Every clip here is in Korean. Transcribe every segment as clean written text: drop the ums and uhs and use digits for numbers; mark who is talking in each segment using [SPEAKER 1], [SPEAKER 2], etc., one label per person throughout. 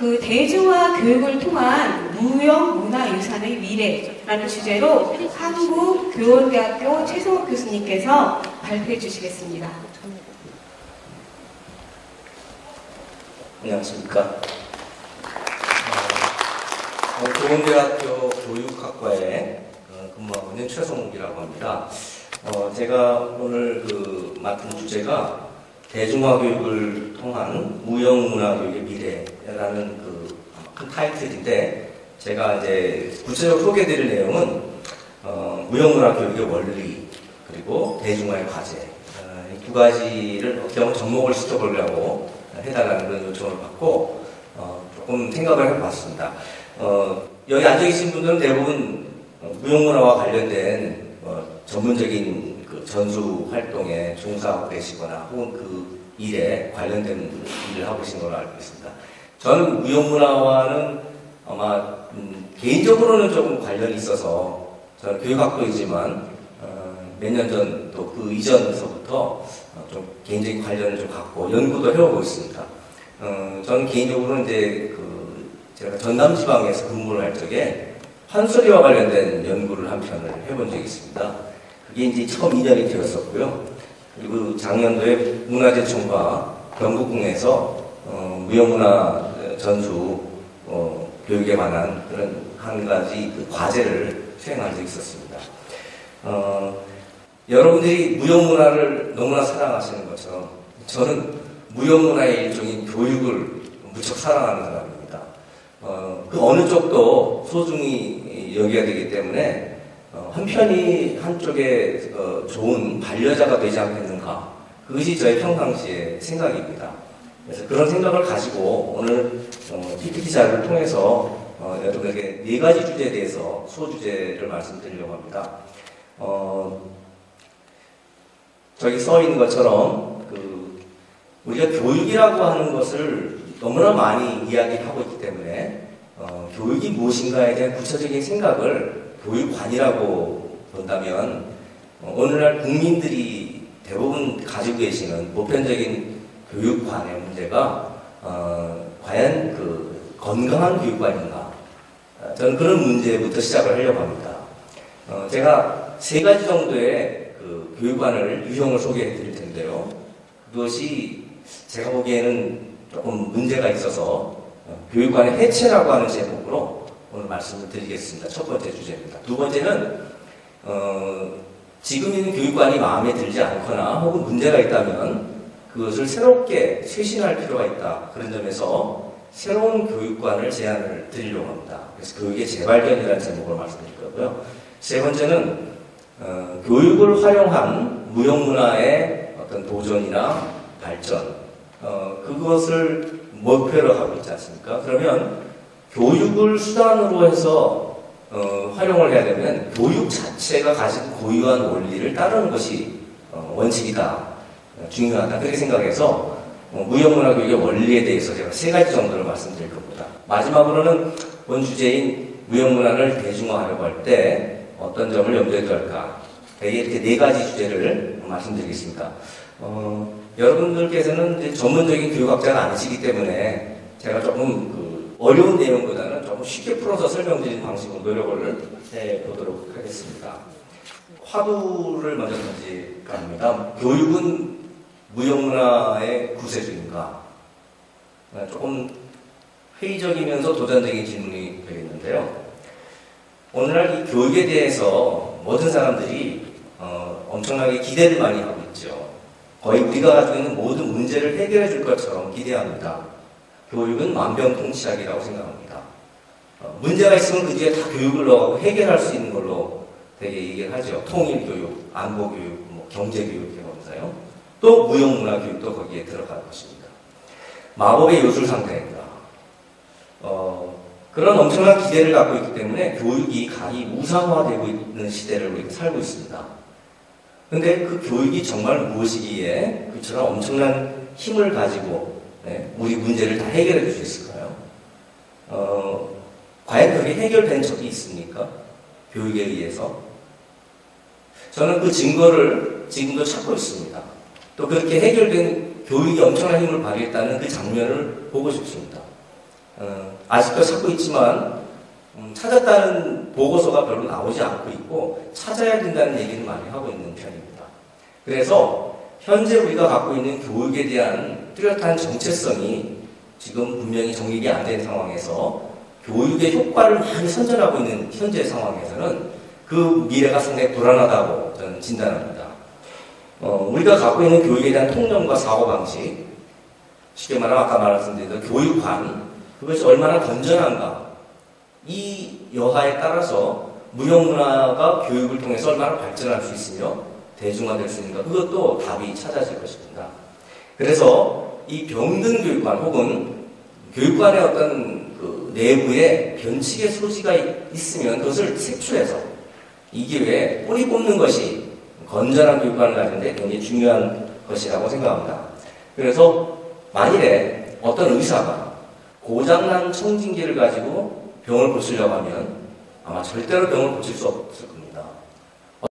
[SPEAKER 1] 그 대중화 교육을 통한 무형 문화유산의 미래라는 주제로 한국교원대학교 최성욱 교수님께서 발표해 주시겠습니다.
[SPEAKER 2] 안녕하십니까. 교원대학교 교육학과에 근무하고 있는 최성욱이라고 합니다. 제가 오늘 맡은 주제가 대중화 교육을 통한 무형문화 교육의 미래라는 큰 타이틀인데, 제가 이제 구체적으로 소개해드릴 내용은 무형문화 교육의 원리 그리고 대중화의 과제, 이 두 가지를 어떻게 하면 접목을 시켜보려고 해달라는 그런 요청을 받고 조금 생각을 해봤습니다. 여기 앉아 계신 분들은 대부분 무형문화와 관련된 전문적인 전수 활동에 종사하고 계시거나 혹은 그 일에 관련된 일을 하고 계신 걸로 알고 있습니다. 저는 무형문화와는 아마 개인적으로는 조금 관련이 있어서, 저는 교육학도이지만 몇 년 전 또 그 이전서부터 좀 개인적인 관련을 좀 갖고 연구도 해오고 있습니다. 저는 개인적으로는 이제 제가 전남지방에서 근무를 할 적에 판소리와 관련된 연구를 한 편을 해본 적이 있습니다. 그게 이제 처음 인연이 되었었고요. 그리고 작년도에 문화재청과 경북궁에서 무형문화 전수 교육에 관한 그런 한 가지 과제를 수행한 적이 있었습니다. 여러분들이 무형문화를 너무나 사랑하시는 것처럼 저는 무형문화의 일종인 교육을 무척 사랑하는 사람입니다. 그 어느 쪽도 소중히 여겨야 되기 때문에 한편이 한쪽에 좋은 반려자가 되지 않겠는가, 그것이 저의 평상시의 생각입니다. 그래서 그런 생각을 가지고 오늘 PPT 자료를 통해서 여러분에게 네 가지 주제에 대해서 소주제를 말씀드리려고 합니다. 저기 써 있는 것처럼 우리가 교육이라고 하는 것을 너무나 많이 이야기하고 있기 때문에 교육이 무엇인가에 대한 구체적인 생각을 교육관이라고 본다면 오늘날 국민들이 대부분 가지고 계시는 보편적인 교육관의 문제가 과연 건강한 교육관인가, 저는 그런 문제부터 시작을 하려고 합니다. 제가 세 가지 정도의 교육관을 유형을 소개해 드릴 텐데요. 그것이 제가 보기에는 조금 문제가 있어서 교육관의 해체라고 하는 제목으로 오늘 말씀을 드리겠습니다. 첫 번째 주제입니다. 두 번째는 지금 있는 교육관이 마음에 들지 않거나 혹은 문제가 있다면 그것을 새롭게 쇄신할 필요가 있다. 그런 점에서 새로운 교육관을 제안을 드리려고 합니다. 그래서 교육의 재발견이라는 제목으로 말씀드릴 거고요. 세 번째는 교육을 활용한 무형문화의 어떤 도전이나 발전, 그것을 목표로 하고 있지 않습니까? 그러면 교육을 수단으로 해서 활용을 해야 되면 교육 자체가 가진 고유한 원리를 따르는 것이 원칙이다, 중요하다, 그렇게 생각해서 무형문화 교육의 원리에 대해서 제가 세 가지 정도를 말씀드릴 겁니다. 마지막으로는 본 주제인 무형문화를 대중화하려고 할 때 어떤 점을 염두에 둘 할까, 이렇게 네 가지 주제를 말씀드리겠습니다. 여러분들께서는 이제 전문적인 교육학자가 아니시기 때문에 제가 조금 어려운 내용보다는 조금 쉽게 풀어서 설명드리는 방식으로 노력을 해보도록 하겠습니다. 화두를 먼저 던질까 합니다. 교육은 무형문화의 구세주인가? 조금 회의적이면서 도전적인 질문이 되겠는데요. 오늘날 이 교육에 대해서 모든 사람들이 엄청나게 기대를 많이 하고 있죠. 거의 우리가 가지고 있는 모든 문제를 해결해 줄 것처럼 기대합니다. 교육은 만병통치약이라고 생각합니다. 문제가 있으면 그 뒤에 다 교육을 넣어가고 해결할 수 있는 걸로 되게 얘기를 하죠. 통일교육, 안보교육, 경제교육 이렇게 보면서요. 또 무형문화교육도 거기에 들어갈 것입니다. 마법의 요술 상태입니다. 그런 엄청난 기대를 갖고 있기 때문에 교육이 가히 우상화되고 있는 시대를 우리가 살고 있습니다. 근데 그 교육이 정말 무엇이기에 그처럼 엄청난 힘을 가지고 우리 문제를 다 해결해 줄 수 있을까요? 과연 그게 해결된 적이 있습니까? 교육에 의해서? 저는 그 증거를 지금도 찾고 있습니다. 또 그렇게 해결된 교육이 엄청난 힘을 발휘했다는 그 장면을 보고 싶습니다. 아직도 찾고 있지만 찾았다는 보고서가 별로 나오지 않고 있고 찾아야 된다는 얘기를 많이 하고 있는 편입니다. 그래서 현재 우리가 갖고 있는 교육에 대한 뚜렷한 정체성이 지금 분명히 정립이 안 된 상황에서 교육의 효과를 많이 선전하고 있는 현재 상황에서는 그 미래가 상당히 불안하다고 저는 진단합니다. 우리가 갖고 있는 교육에 대한 통념과 사고방식, 쉽게 말하면 아까 말씀드린 교육관, 그것이 얼마나 건전한가, 이 여하에 따라서 무형문화가 교육을 통해서 얼마나 발전할 수 있으며 대중화될 수 있는가, 그것도 답이 찾아질 것입니다. 그래서 이 병든 교육관 혹은 교육관의 어떤 그 내부에 변칙의 소지가 있으면 그것을 색출해서 이 기회에 뿌리 뽑는 것이 건전한 교육관을 가지는데 굉장히 중요한 것이라고 생각합니다. 그래서 만일에 어떤 의사가 고장난 청진기를 가지고 병을 고치려고 하면 아마 절대로 병을 고칠 수 없을 겁니다.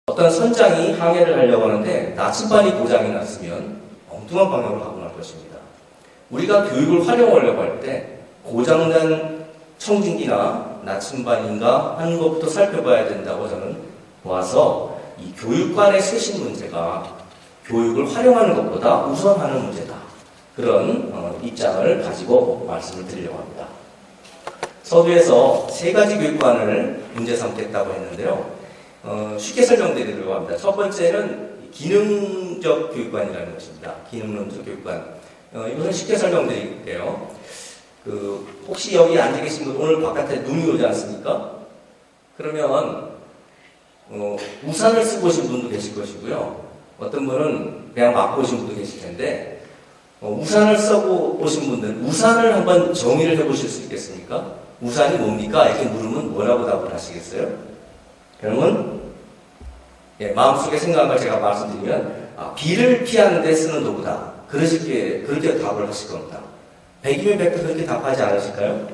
[SPEAKER 2] 어떤 선장이 항해를 하려고 하는데 나침반이 고장이 났으면 엉뚱한 방향으로 가고 날 것입니다. 우리가 교육을 활용하려고 할 때 고장난 청진기나 나침반인가 하는 것부터 살펴봐야 된다고 저는 보아서 이 교육관의 쇄신 문제가 교육을 활용하는 것보다 우선하는 문제다. 그런 입장을 가지고 말씀을 드리려고 합니다. 서두에서 세 가지 교육관을 문제 삼겠다고 했는데요. 쉽게 설명드리려고 합니다. 첫 번째는 기능적 교육관이라는 것입니다. 기능론적 교육관. 이것은 쉽게 설명드릴게요. 혹시 여기 앉아 계신 분 오늘 바깥에 눈이 오지 않습니까? 그러면 우산을 쓰고 오신 분도 계실 것이고요. 어떤 분은 그냥 맞고 오신 분도 계실 텐데 우산을 쓰고 오신 분들 우산을 한번 정의를 해보실 수 있겠습니까? 우산이 뭡니까? 이렇게 물으면 뭐라고 답을 하시겠어요? 그러면 마음속에 생각한 걸 제가 말씀드리면 비를 피하는 데 쓰는 도구다. 그렇게 답을 하실 겁니다. 100이면 100도 그렇게 답하지 않으실까요?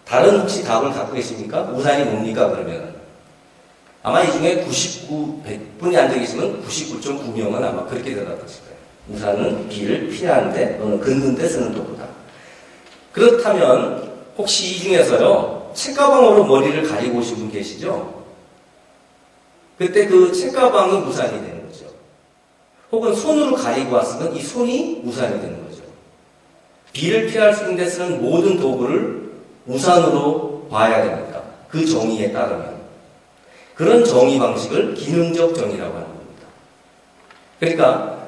[SPEAKER 2] 다른 혹시 답을 갖고 계십니까? 우산이 뭡니까? 그러면 아마 이 중에 100분이 앉아 계시면 99.9명은 아마 그렇게 대답하실 거예요. 우산은 비를 피하는데 또는 긋는 데 쓰는 도구다. 그렇다면 혹시 이 중에서요 책가방으로 머리를 가리고 오신 분 계시죠? 그때 그 책가방이 우산이 되는 거죠. 혹은 손으로 가리고 왔으면 이 손이 우산이 되는 거죠. 비를 피할 수 있는 데 쓰는 모든 도구를 우산으로 봐야 됩니다. 그 정의에 따르면. 그런 정의 방식을 기능적 정의라고 하는 겁니다. 그러니까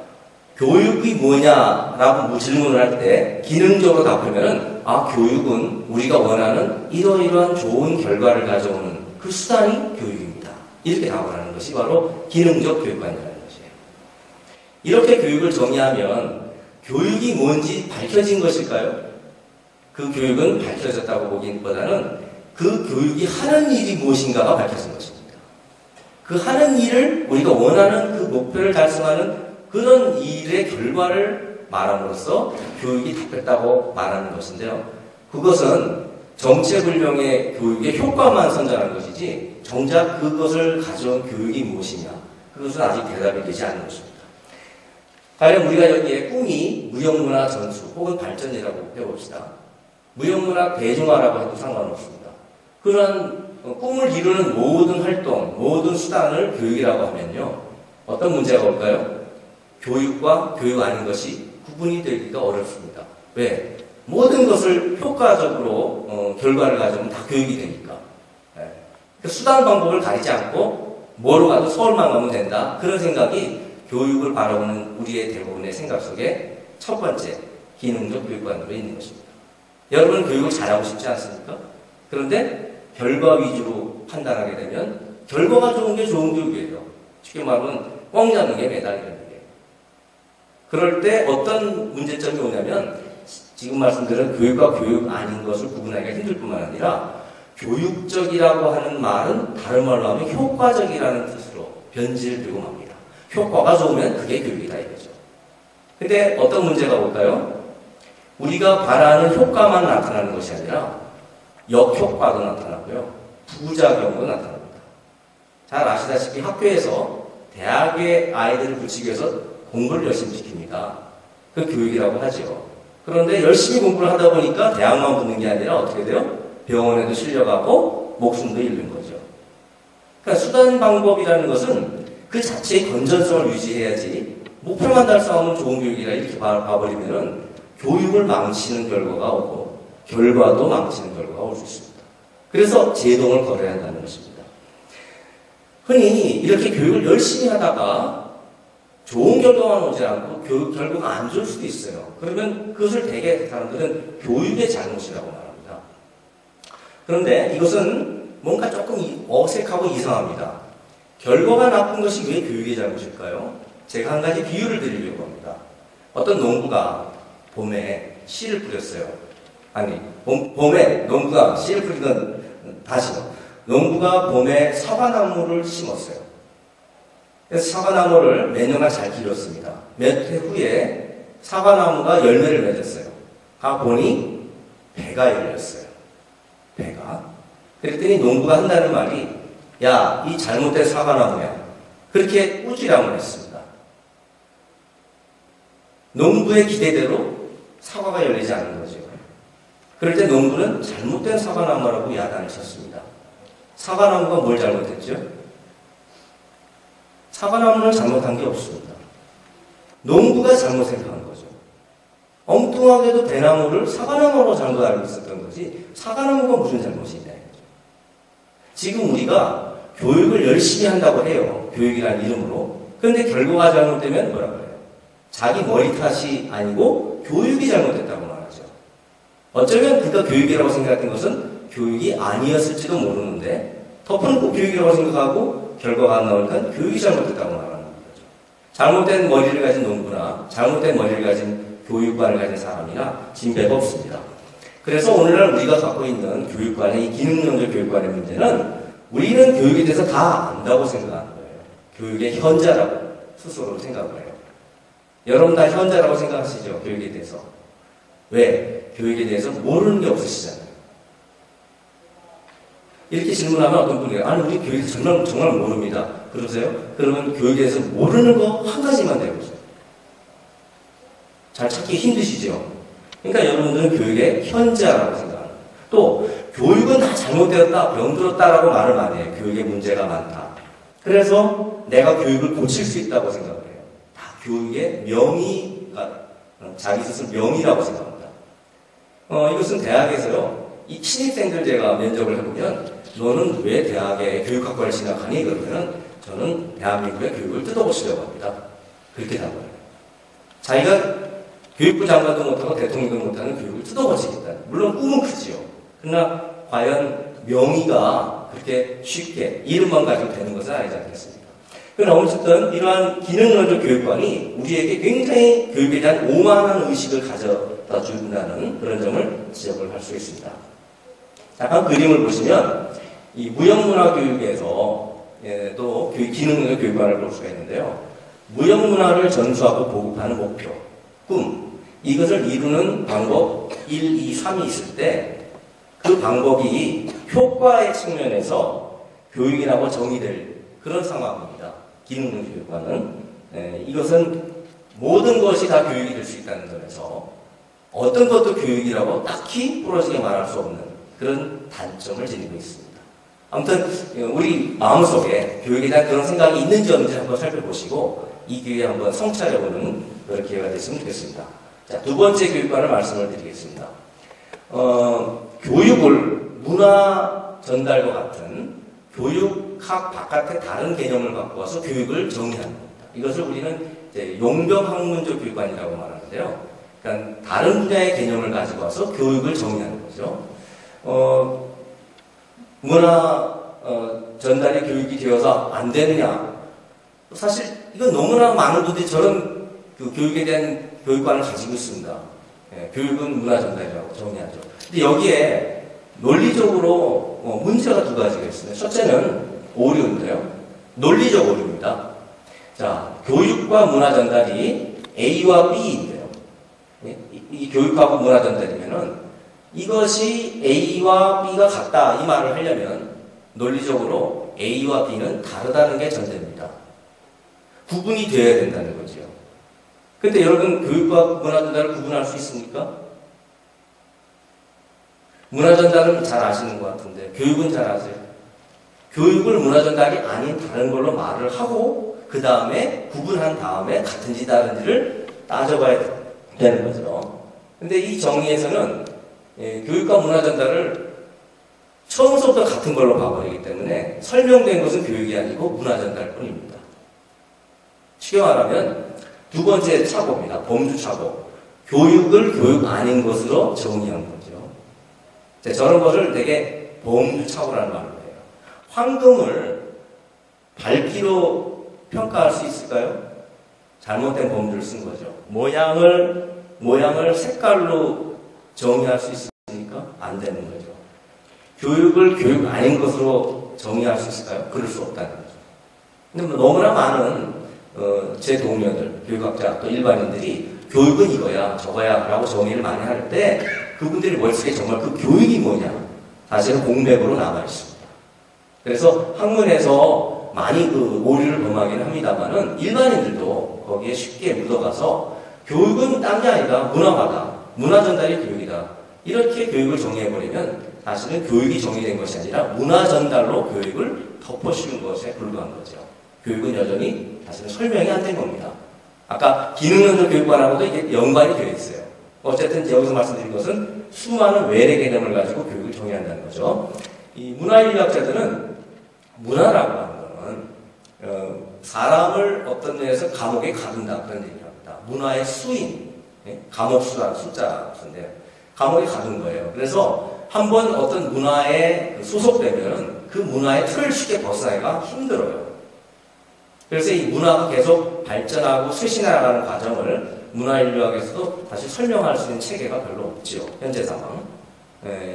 [SPEAKER 2] 교육이 뭐냐라고 질문을 할 때 기능적으로 답하면은 교육은 우리가 원하는 이러이러한 좋은 결과를 가져오는 그 수단이 교육입니다. 이렇게 답을 하는 것이 바로 기능적 교육관이라는 것이에요. 이렇게 교육을 정의하면 교육이 뭔지 밝혀진 것일까요? 그 교육은 밝혀졌다고 보기보다는 그 교육이 하는 일이 무엇인가가 밝혀진 것입니다. 그 하는 일을 우리가 원하는 그 목표를 달성하는 그런 일의 결과를 말함으로써 교육이 답했다고 말하는 것인데요. 그것은 정체불명의 교육의 효과만 선전하는 것이지 정작 그것을 가져온 교육이 무엇이냐 그것은 아직 대답이 되지 않는 것입니다. 가령 우리가 여기에 꿈이 무형문화 전수 혹은 발전이라고 해봅시다. 무형문화 대중화라고 해도 상관없습니다. 그러한 꿈을 이루는 모든 활동, 모든 수단을 교육이라고 하면요. 어떤 문제가 올까요? 교육과 교육 아닌 것이 구분이 되기가 어렵습니다. 왜? 모든 것을 효과적으로 결과를 가져오면 다 교육이 되니까. 수단 방법을 가리지 않고 뭐로 가도 서울만 가면 된다. 그런 생각이 교육을 바라보는 우리의 대부분의 생각 속에 첫 번째 기능적 교육관으로 있는 것입니다. 여러분은 교육을 잘하고 싶지 않습니까? 그런데 결과 위주로 판단하게 되면 결과가 좋은 게 좋은 교육이에요. 쉽게 말하면 꽝 잡는 게 매달리는 거예요. 그럴 때 어떤 문제점이 오냐면 지금 말씀드린 교육과 교육 아닌 것을 구분하기가 힘들 뿐만 아니라 교육적이라고 하는 말은 다른 말로 하면 효과적이라는 뜻으로 변질을 들고 맙니다. 효과가 좋으면 그게 교육이다 이거죠. 근데 어떤 문제가 올까요? 우리가 바라는 효과만 나타나는 것이 아니라 역효과도 나타나고요. 부작용도 나타납니다. 잘 아시다시피 학교에서 대학의 아이들을 붙이기 위해서 공부를 열심히 시킵니다. 그 교육이라고 하죠. 그런데 열심히 공부를 하다 보니까 대학만 붙는 게 아니라 어떻게 돼요? 병원에도 실려가고 목숨도 잃는 거죠. 그러니까 수단 방법이라는 것은 그 자체의 건전성을 유지해야지 목표만 달성하면 좋은 교육이라 이렇게 봐버리면은 교육을 망치는 결과가 오고 결과도 망치는 결과가 올 수 있습니다. 그래서 제동을 걸어야 한다는 것입니다. 흔히 이렇게 교육을 열심히 하다가 좋은 결과만 오지 않고 교육 결과가 안 좋을 수도 있어요. 그러면 그것을 대개 사람들은 교육의 잘못이라고 말합니다. 그런데 이것은 뭔가 조금 어색하고 이상합니다. 결과가 나쁜 것이 왜 교육의 잘못일까요? 제가 한 가지 비유를 드리려고 합니다. 어떤 농부가 봄에 씨를 뿌렸어요. 아니, 봄에 농부가 씨를 뿌리던 다시요. 농부가 봄에 사과나무를 심었어요. 그래서 사과나무를 몇 년간 잘 기렸습니다. 몇 해 후에 사과나무가 열매를 맺었어요. 보니 배가 열렸어요. 배가. 그랬더니 농부가 한다는 말이 야, 이 잘못된 사과나무야. 그렇게 꾸지람을 했습니다. 농부의 기대대로 사과가 열리지 않는 거죠. 그럴 때 농부는 잘못된 사과나무라고 야단을 쳤습니다. 사과나무가 뭘 잘못했죠? 사과나무는 잘못한 게 없습니다. 농부가 잘못 생각한 거죠. 엉뚱하게도 배나무를 사과나무로 잘못 알고 있었던 거지 사과나무가 무슨 잘못이 있냐. 지금 우리가 교육을 열심히 한다고 해요. 교육이라는 이름으로. 그런데 결과가 잘못되면 뭐라고 해요? 자기 머리 탓이 아니고 교육이 잘못됐다고 말하죠. 어쩌면 그가 교육이라고 생각했던 것은 교육이 아니었을지도 모르는데 덮어놓고 교육이라고 생각하고 결과가 안 나오니까 교육이 잘못됐다고 말하는 거죠. 잘못된 머리를 가진 농부나 잘못된 머리를 가진 교육관을 가진 사람이나 진배가 없습니다. 그래서 오늘날 우리가 갖고 있는 교육관의 이 기능론적 교육관의 문제는 우리는 교육에 대해서 다 안다고 생각하는 거예요. 교육의 현자라고 스스로 생각을 해요. 여러분 다 현자라고 생각하시죠? 교육에 대해서. 왜? 교육에 대해서 모르는 게 없으시잖아요. 이렇게 질문하면 어떤 분이 아니 우리 교육에 정말 모릅니다. 그러세요? 그러면 교육에 대해서 모르는 거 한 가지만 내보세요. 잘 찾기 힘드시죠? 그러니까 여러분들은 교육의 현자라고 생각합니다. 또 교육은 다 잘못되었다, 병들었다라고 말을 많이 해요. 교육에 문제가 많다. 그래서 내가 교육을 고칠 수 있다고 생각을 해요. 다 교육의 명의가 자기 스스로 명의라고 생각합니다. 이것은 대학에서요. 이 신입생들 제가 면접을 해보면 너는 왜 대학에 교육학과를 진학하니? 그러면 저는 대한민국의 교육을 뜯어보시려고 합니다. 그렇게 답을 해요. 자기가 교육부 장관도 못하고 대통령도 못하는 교육을 뜯어고치겠다. 물론 꿈은 크지요. 그러나 과연 명의가 그렇게 쉽게 이름만 가지고 되는 것은 아니지 않겠습니까? 그러나 어쨌든 이러한 기능론적 교육관이 우리에게 굉장히 교육에 대한 오만한 의식을 가져다 준다는 그런 점을 지적을 할 수 있습니다. 잠깐 그림을 보시면 이 무형문화 교육에서 또 기능론적 교육관을 볼 수가 있는데요. 무형문화를 전수하고 보급하는 목표, 꿈, 이것을 이루는 방법 1, 2, 3이 있을 때 그 방법이 효과의 측면에서 교육이라고 정의될 그런 상황입니다. 기능론 교육과는. 이것은 모든 것이 다 교육이 될 수 있다는 점에서 어떤 것도 교육이라고 딱히 부러지게 말할 수 없는 그런 단점을 지니고 있습니다. 아무튼 우리 마음속에 교육에 대한 그런 생각이 있는지 없는지 한번 살펴보시고 이 기회에 한번 성찰해보는 그런 기회가 됐으면 좋겠습니다. 자, 두 번째 교육관을 말씀을 드리겠습니다. 교육을 문화 전달과 같은 교육학 바깥의 다른 개념을 갖고 와서 교육을 정의하는 겁니다. 이것을 우리는 이제 용병학문적 교육관이라고 말하는데요. 그러니까 다른 분야의 개념을 가지고 와서 교육을 정의하는 거죠. 문화 전달이 교육이 되어서 안 되느냐? 사실 이건 너무나 많은 분들이 저런 그 교육에 대한 교육관을 가지고 있습니다. 교육은 문화 전달이라고 정의하죠. 근데 여기에 논리적으로 문제가 두 가지가 있습니다. 첫째는 오류인데요. 논리적 오류입니다. 자, 교육과 문화 전달이 A와 B인데요. 이 교육하고 문화 전달이면은 이것이 A와 B가 같다 이 말을 하려면 논리적으로 A와 B는 다르다는 게 전제입니다. 구분이 되어야 된다는 거죠. 근데 여러분 교육과 문화전달을 구분할 수 있습니까? 문화전달은 잘 아시는 것 같은데 교육은 잘 아세요? 교육을 문화전달이 아닌 다른 걸로 말을 하고 그 다음에 구분한 다음에 같은지 다른지를 따져봐야 되는 거죠. 근데 이 정의에서는 교육과 문화전달을 처음부터 같은 걸로 봐버리기 때문에 설명된 것은 교육이 아니고 문화전달뿐입니다. 쉽게 말하면 두 번째 착오입니다. 범주 착오. 교육을 교육 아닌 것으로 정의한 거죠. 저런 것을 되게 범주 착오라는 말을 해요. 황금을 밝기로 평가할 수 있을까요? 잘못된 범주를 쓴 거죠. 모양을 색깔로 정의할 수 있습니까? 안 되는 거죠. 교육을 교육 아닌 것으로 정의할 수 있을까요? 그럴 수 없다는 거죠. 근데 뭐 너무나 많은 제 동료들, 교육학자 또 일반인들이 교육은 이거야, 저거야 라고 정의를 많이 할 때 그분들이 머릿속에 정말 그 교육이 뭐냐 사실은 공백으로 남아 있습니다. 그래서 학문에서 많이 그 오류를 범하기는 합니다만은 일반인들도 거기에 쉽게 묻어가서 교육은 딴 게 아니다, 문화마다, 문화 전달이 교육이다. 이렇게 교육을 정의해버리면 사실은 교육이 정의된 것이 아니라 문화 전달로 교육을 덮어씌운 것에 불과한 거죠. 교육은 여전히 사실은 설명이 안 된 겁니다. 아까 기능론적 교육관하고도 이게 연관이 되어 있어요. 어쨌든 여기서 말씀드린 것은 수많은 외래 개념을 가지고 교육을 정의한다는 거죠. 이 문화인류학자들은 문화라고 하는 것은 사람을 어떤 면에서 감옥에 가둔다 그런 얘기를 합니다. 문화의 수인, 감옥 숫자인데요. 감옥에 가둔 거예요. 그래서 한번 어떤 문화에 소속되면 그 문화의 틀을 쉽게 벗어나기가 힘들어요. 그래서 이 문화가 계속 발전하고 쇄신해나가는 과정을 문화인류학에서도 다시 설명할 수 있는 체계가 별로 없지요. 현재 상황.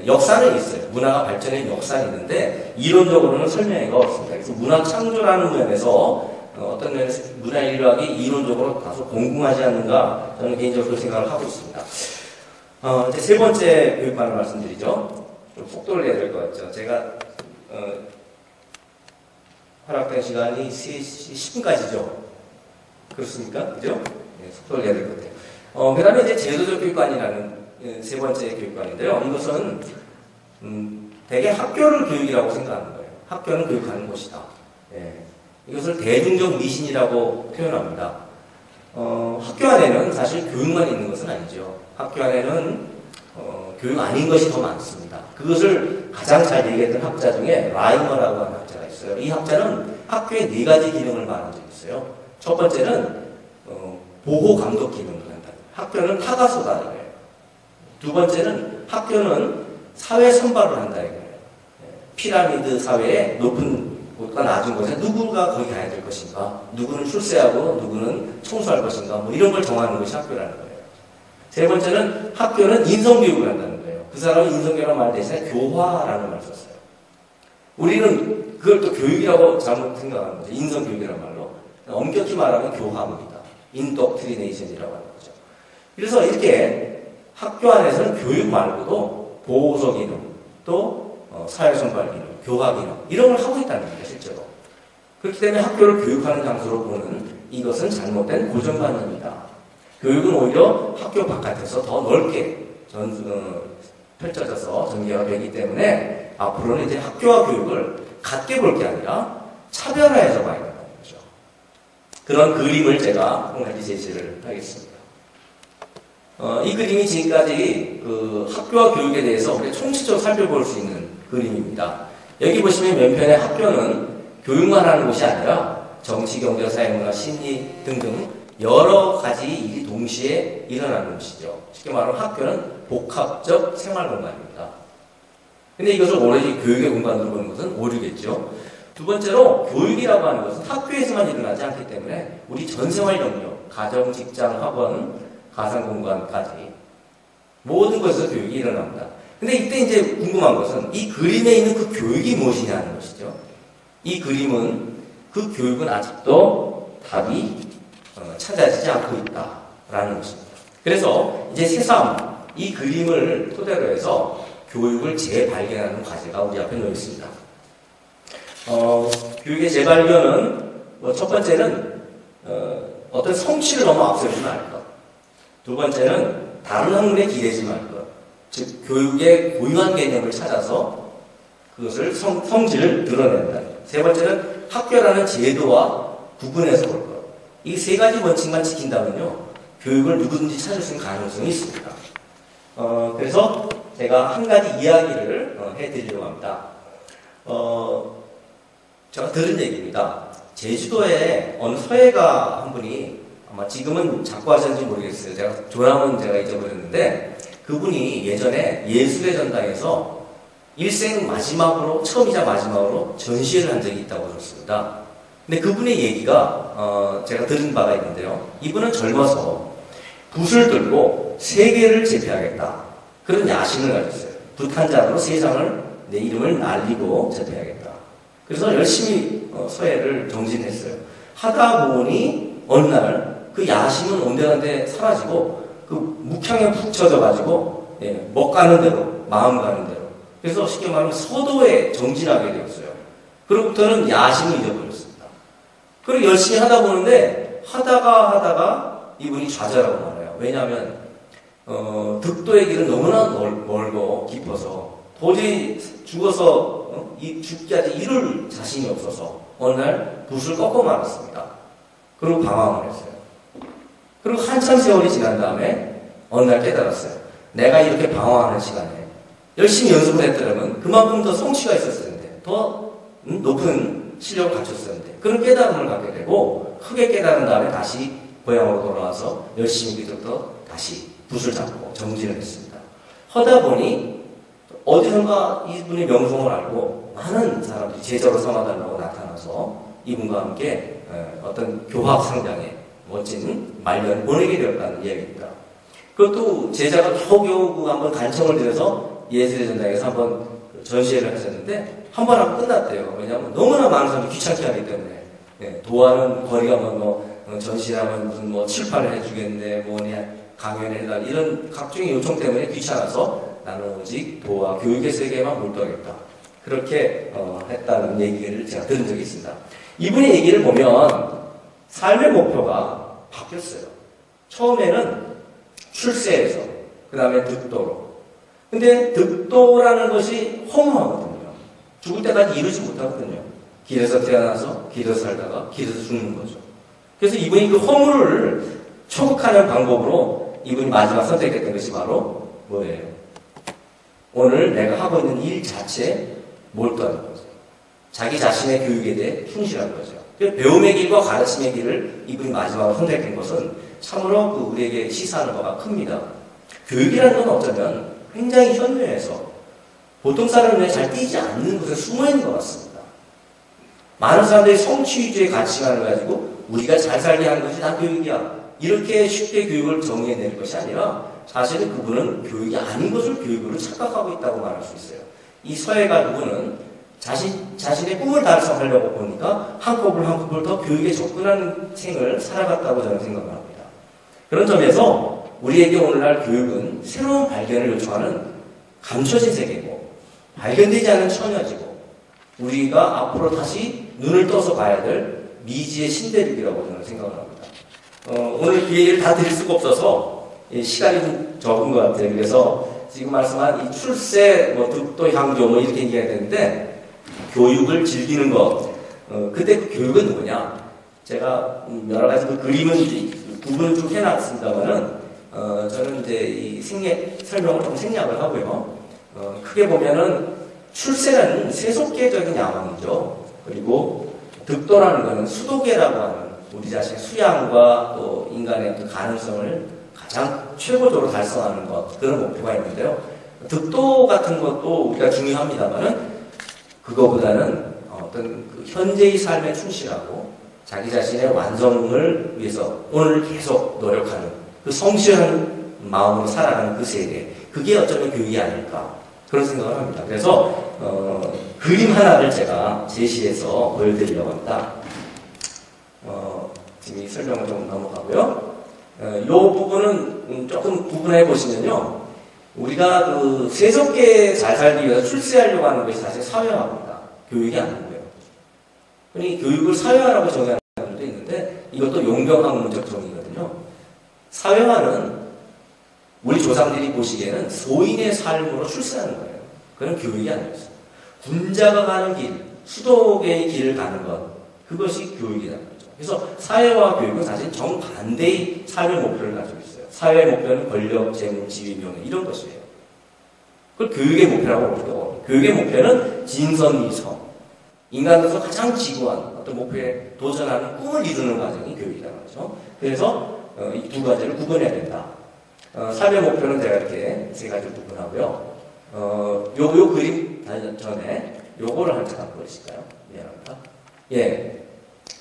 [SPEAKER 2] 역사는 있어요. 문화가 발전한 역사는 있는데 이론적으로는 설명하기가 어렵습니다. 그래서 문화 창조라는 면에서 어떤 면에서 문화인류학이 이론적으로 다소 공공하지 않는가 저는 개인적으로 생각을 하고 있습니다. 이제 세 번째 교육관을 말씀드리죠. 좀 속도를 내야 될 것 같죠. 제가 허락된 시간이 3시 10분까지죠. 그렇습니까? 그죠? 네, 속도를 내야 될 것 같아요. 그 다음에 이제 제도적 교육관이라는 세 번째 교육관인데요. 이것은, 대개 학교를 교육이라고 생각하는 거예요. 학교는 교육하는 곳이다. 예. 이것을 대중적 미신이라고 표현합니다. 학교 안에는 사실 교육만 있는 것은 아니죠. 학교 안에는 교육 아닌 것이 더 많습니다. 그것을 가장 잘 얘기했던 학자 중에 라이머라고 하는 학자가 있어요. 이 학자는 학교의 4가지 기능을 말한 적이 있어요. 첫 번째는 보호 감독 기능을 한다. 학교는 타가소다 이거예요. 두 번째는 학교는 사회 선발을 한다 이거예요. 피라미드 사회에 높은 곳과 낮은 곳에 누구가 거기 가야 될 것인가, 누구는 출세하고 누구는 청소할 것인가, 뭐 이런 걸 정하는 것이 학교라는 거예요. 세 번째는 학교는 인성교육을 한다는 거예요. 그 사람은 인성교육이라는 말 대신에 교화라는 말을 썼어요. 우리는 그걸 또 교육이라고 잘못 생각하는 거죠. 인성교육이라는 말로. 엄격히 말하면 교화입니다. 인덕트리네이션이라고 하는 거죠. 그래서 이렇게 학교 안에서는 교육 말고도 보호소 기능, 또 사회선발 기능, 교화 기능 이런 걸 하고 있다는 겁니다. 실제로. 그렇기 때문에 학교를 교육하는 장소로 보는 이것은 잘못된 고정관념이다. 교육은 오히려 학교 바깥에서 더 넓게 펼쳐져서 전개가 되기 때문에 앞으로는 이제 학교와 교육을 같게 볼 게 아니라 차별화해서 봐야 된다는 거죠. 그런 그림을 제가 한 가지 제시를 하겠습니다. 이 그림이 지금까지 그 학교와 교육에 대해서 우리가 총체적으로 살펴볼 수 있는 그림입니다. 여기 보시면 왼편에 학교는 교육만 하는 곳이 아니라 정치, 경제, 사회문화, 심리 등등 여러 가지 일이 동시에 일어나는 곳이죠. 쉽게 말하면 학교는 복합적 생활 공간입니다. 근데 이것을 오로지 교육의 공간으로 보는 것은 오류겠죠. 두 번째로 교육이라고 하는 것은 학교에서만 일어나지 않기 때문에 우리 전 생활 영역, 가정, 직장, 학원, 가상공간까지 모든 것에서 교육이 일어납니다. 근데 이때 이제 궁금한 것은 이 그림에 있는 그 교육이 무엇이냐는 것이죠. 이 그림은 그 교육은 아직도 답이 찾아지지 않고 있다라는 것입니다. 그래서 이제 새삼 이 그림을 토대로 해서 교육을 재발견하는 과제가 우리 앞에 놓여 있습니다. 교육의 재발견은 첫 번째는 어떤 성취를 너무 앞세우지 말 것. 두 번째는 다른 학문에 기대지 말 것. 즉, 교육의 고유한 개념을 찾아서 그것을 성질을 드러낸다. 세 번째는 학교라는 제도와 구분해서 볼 것. 이 세 가지 원칙만 지킨다면요, 교육을 누구든지 찾을 수 있는 가능성이 있습니다. 그래서 제가 한 가지 이야기를 해드리려고 합니다. 제가 들은 얘기입니다. 제주도에 어느 서예가 한 분이, 아마 지금은 자꾸 하셨는지 모르겠어요. 제가 조남은 제가 잊어버렸는데, 그분이 예전에 예술의 전당에서 일생 마지막으로, 처음이자 마지막으로 전시회를 한 적이 있다고 들었습니다. 근데 그분의 얘기가 제가 들은 바가 있는데요. 이분은 젊어서 붓을 들고 세계를 제패하겠다, 그런 야심을 가졌어요. 붓 한 장으로 세상을, 내 이름을 날리고 제패하겠다. 그래서 열심히 서예를 정진했어요. 하다 보니 어느 날 그 야심은 온데간데 사라지고 그 묵향에 푹 젖어가지고 먹 가는 대로, 마음 가는 대로. 그래서 쉽게 말하면 서도에 정진하게 되었어요. 그로부터는 야심을 잊어버렸습니다. 그리고 열심히 하다 보는데 하다가 이분이 좌절하고 말아요. 왜냐하면 득도의 길은 너무나 멀고 깊어서 도저히 죽어서 죽기까지 이룰 자신이 없어서 어느 날 붓을 꺾어 말았습니다. 그리고 방황을 했어요. 그리고 한참 세월이 지난 다음에 어느 날 깨달았어요. 내가 이렇게 방황하는 시간에 열심히 연습을 했더라면 그만큼 더 성취가 있었을 텐데, 더 높은 실력을 갖췄었는데, 그런 깨달음을 갖게 되고 크게 깨달은 다음에 다시 고향으로 돌아와서 열심히 그때부터 다시 붓을 잡고 정진을 했습니다. 하다 보니 어디선가 이분의 명성을 알고 많은 사람들이 제자로 삼아달라고 나타나서 이분과 함께 어떤 교학 상장에 멋진 말년을 보내게 되었다는 이야기입니다. 그것도 제자가 겨우겨우 한번 간청을 들여서 예술의 전당에서 한번 전시회를 하셨는데 한 번 하고 끝났대요. 왜냐하면 너무나 많은 사람들이 귀찮게 하기 때문에. 도와는 거리가 전시하면 무슨 출판을 해주겠는데 강연을 해달라, 이런 각종의 요청 때문에 귀찮아서 나는 오직 도와 교육의 세계에만 몰두하겠다, 그렇게 했다는 얘기를 제가 들은 적이 있습니다. 이분의 얘기를 보면 삶의 목표가 바뀌었어요. 처음에는 출세에서, 그 다음에 득도로. 근데 득도라는 것이 허무하거든요. 죽을 때까지 이루지 못하거든요. 길에서 태어나서 길에서 살다가 길에서 죽는 거죠. 그래서 이분이 그 허무를 초극하는 방법으로 이분이 마지막 선택했던 것이 바로 뭐예요? 오늘 내가 하고 있는 일 자체에 몰두하는 거죠. 자기 자신의 교육에 대해 충실한 거죠. 배움의 길과 가르침의 길을 이분이 마지막으로 선택한 것은 참으로 우리에게 시사하는 바가 큽니다. 교육이라는 건 어쩌면 굉장히 현묘해서 보통 사람 눈에 잘 띄지 않는 곳에 숨어있는 것 같습니다. 많은 사람들이 성취 위주의 가치관을 가지고 우리가 잘 살게 하는 것이 다 교육이야, 이렇게 쉽게 교육을 정의해낼 것이 아니라 사실은 그분은 교육이 아닌 것을 교육으로 착각하고 있다고 말할 수 있어요. 이 서예가 누구는 자신의 꿈을 달성하려고 보니까 한 컵을 더 교육에 접근하는 생을 살아갔다고 저는 생각을 합니다. 그런 점에서 우리에게 오늘날 교육은 새로운 발견을 요청하는 감춰진 세계고, 발견되지 않은 처녀지고, 우리가 앞으로 다시 눈을 떠서 봐야 될 미지의 신대륙이라고 저는 생각을 합니다. 오늘 그 얘기를 다 드릴 수가 없어서 시간이 좀 적은 것 같아요. 그래서 지금 말씀한 이 출세, 득도, 향교 이렇게 얘기해야 되는데, 교육을 즐기는 것, 그때 그 교육은 뭐냐? 제가 여러 가지 그 그림은 구분을 좀 해놨습니다만은, 저는 이제 이 설명을 좀 생략을 하고요. 크게 보면은 출세는 세속계적인 야망이죠. 그리고 득도라는 것은 수도계라고 하는 우리 자신의 수양과 또 인간의 어떤 가능성을 가장 최고적으로 달성하는 것, 그런 목표가 있는데요. 득도 같은 것도 우리가 중요합니다만은 그거보다는 어떤 현재의 삶에 충실하고 자기 자신의 완성을 위해서 오늘 계속 노력하는 그 성실한 마음으로 살아가는 그 세계, 그게 어쩌면 교육이 아닐까, 그런 생각을 합니다. 그래서 그림 하나를 제가 제시해서 보여드리려고 합니다. 지금 이 설명을 좀 넘어가고요. 이 부분은 조금 구분해 보시면요, 우리가 그 세속계에 잘 살기 위해서 출세하려고 하는 것이 사실 사회화입니다. 교육이 아니고요. 그러니 교육을 사회화라고 정의하는 사람들도 있는데, 이것도 용병학문적 정의거든요. 사회화는 우리 조상들이 보시기에는 소인의 삶으로 출세하는 거예요. 그건 교육이 아니었어요. 군자가 가는 길, 수도의 길을 가는 것, 그것이 교육이라는 거죠. 그래서 사회와 교육은 사실 정반대의 삶의 목표를 가지고 있어요. 사회의 목표는 권력, 재물, 지위, 명예 이런 것이에요. 그걸 교육의 목표라고 부르고, 교육의 목표는 진선미성, 인간으로서 가장 지구한 어떤 목표에 도전하는 꿈을 이루는 과정이 교육이라는 거죠. 그래서 이 두 가지를 구분해야 된다. 삶의 목표는 제가 이렇게 세 가지를 구분하고요. 요 그림 전에 요거를 한 잠깐 보여주실까요? 미안합니다. 예.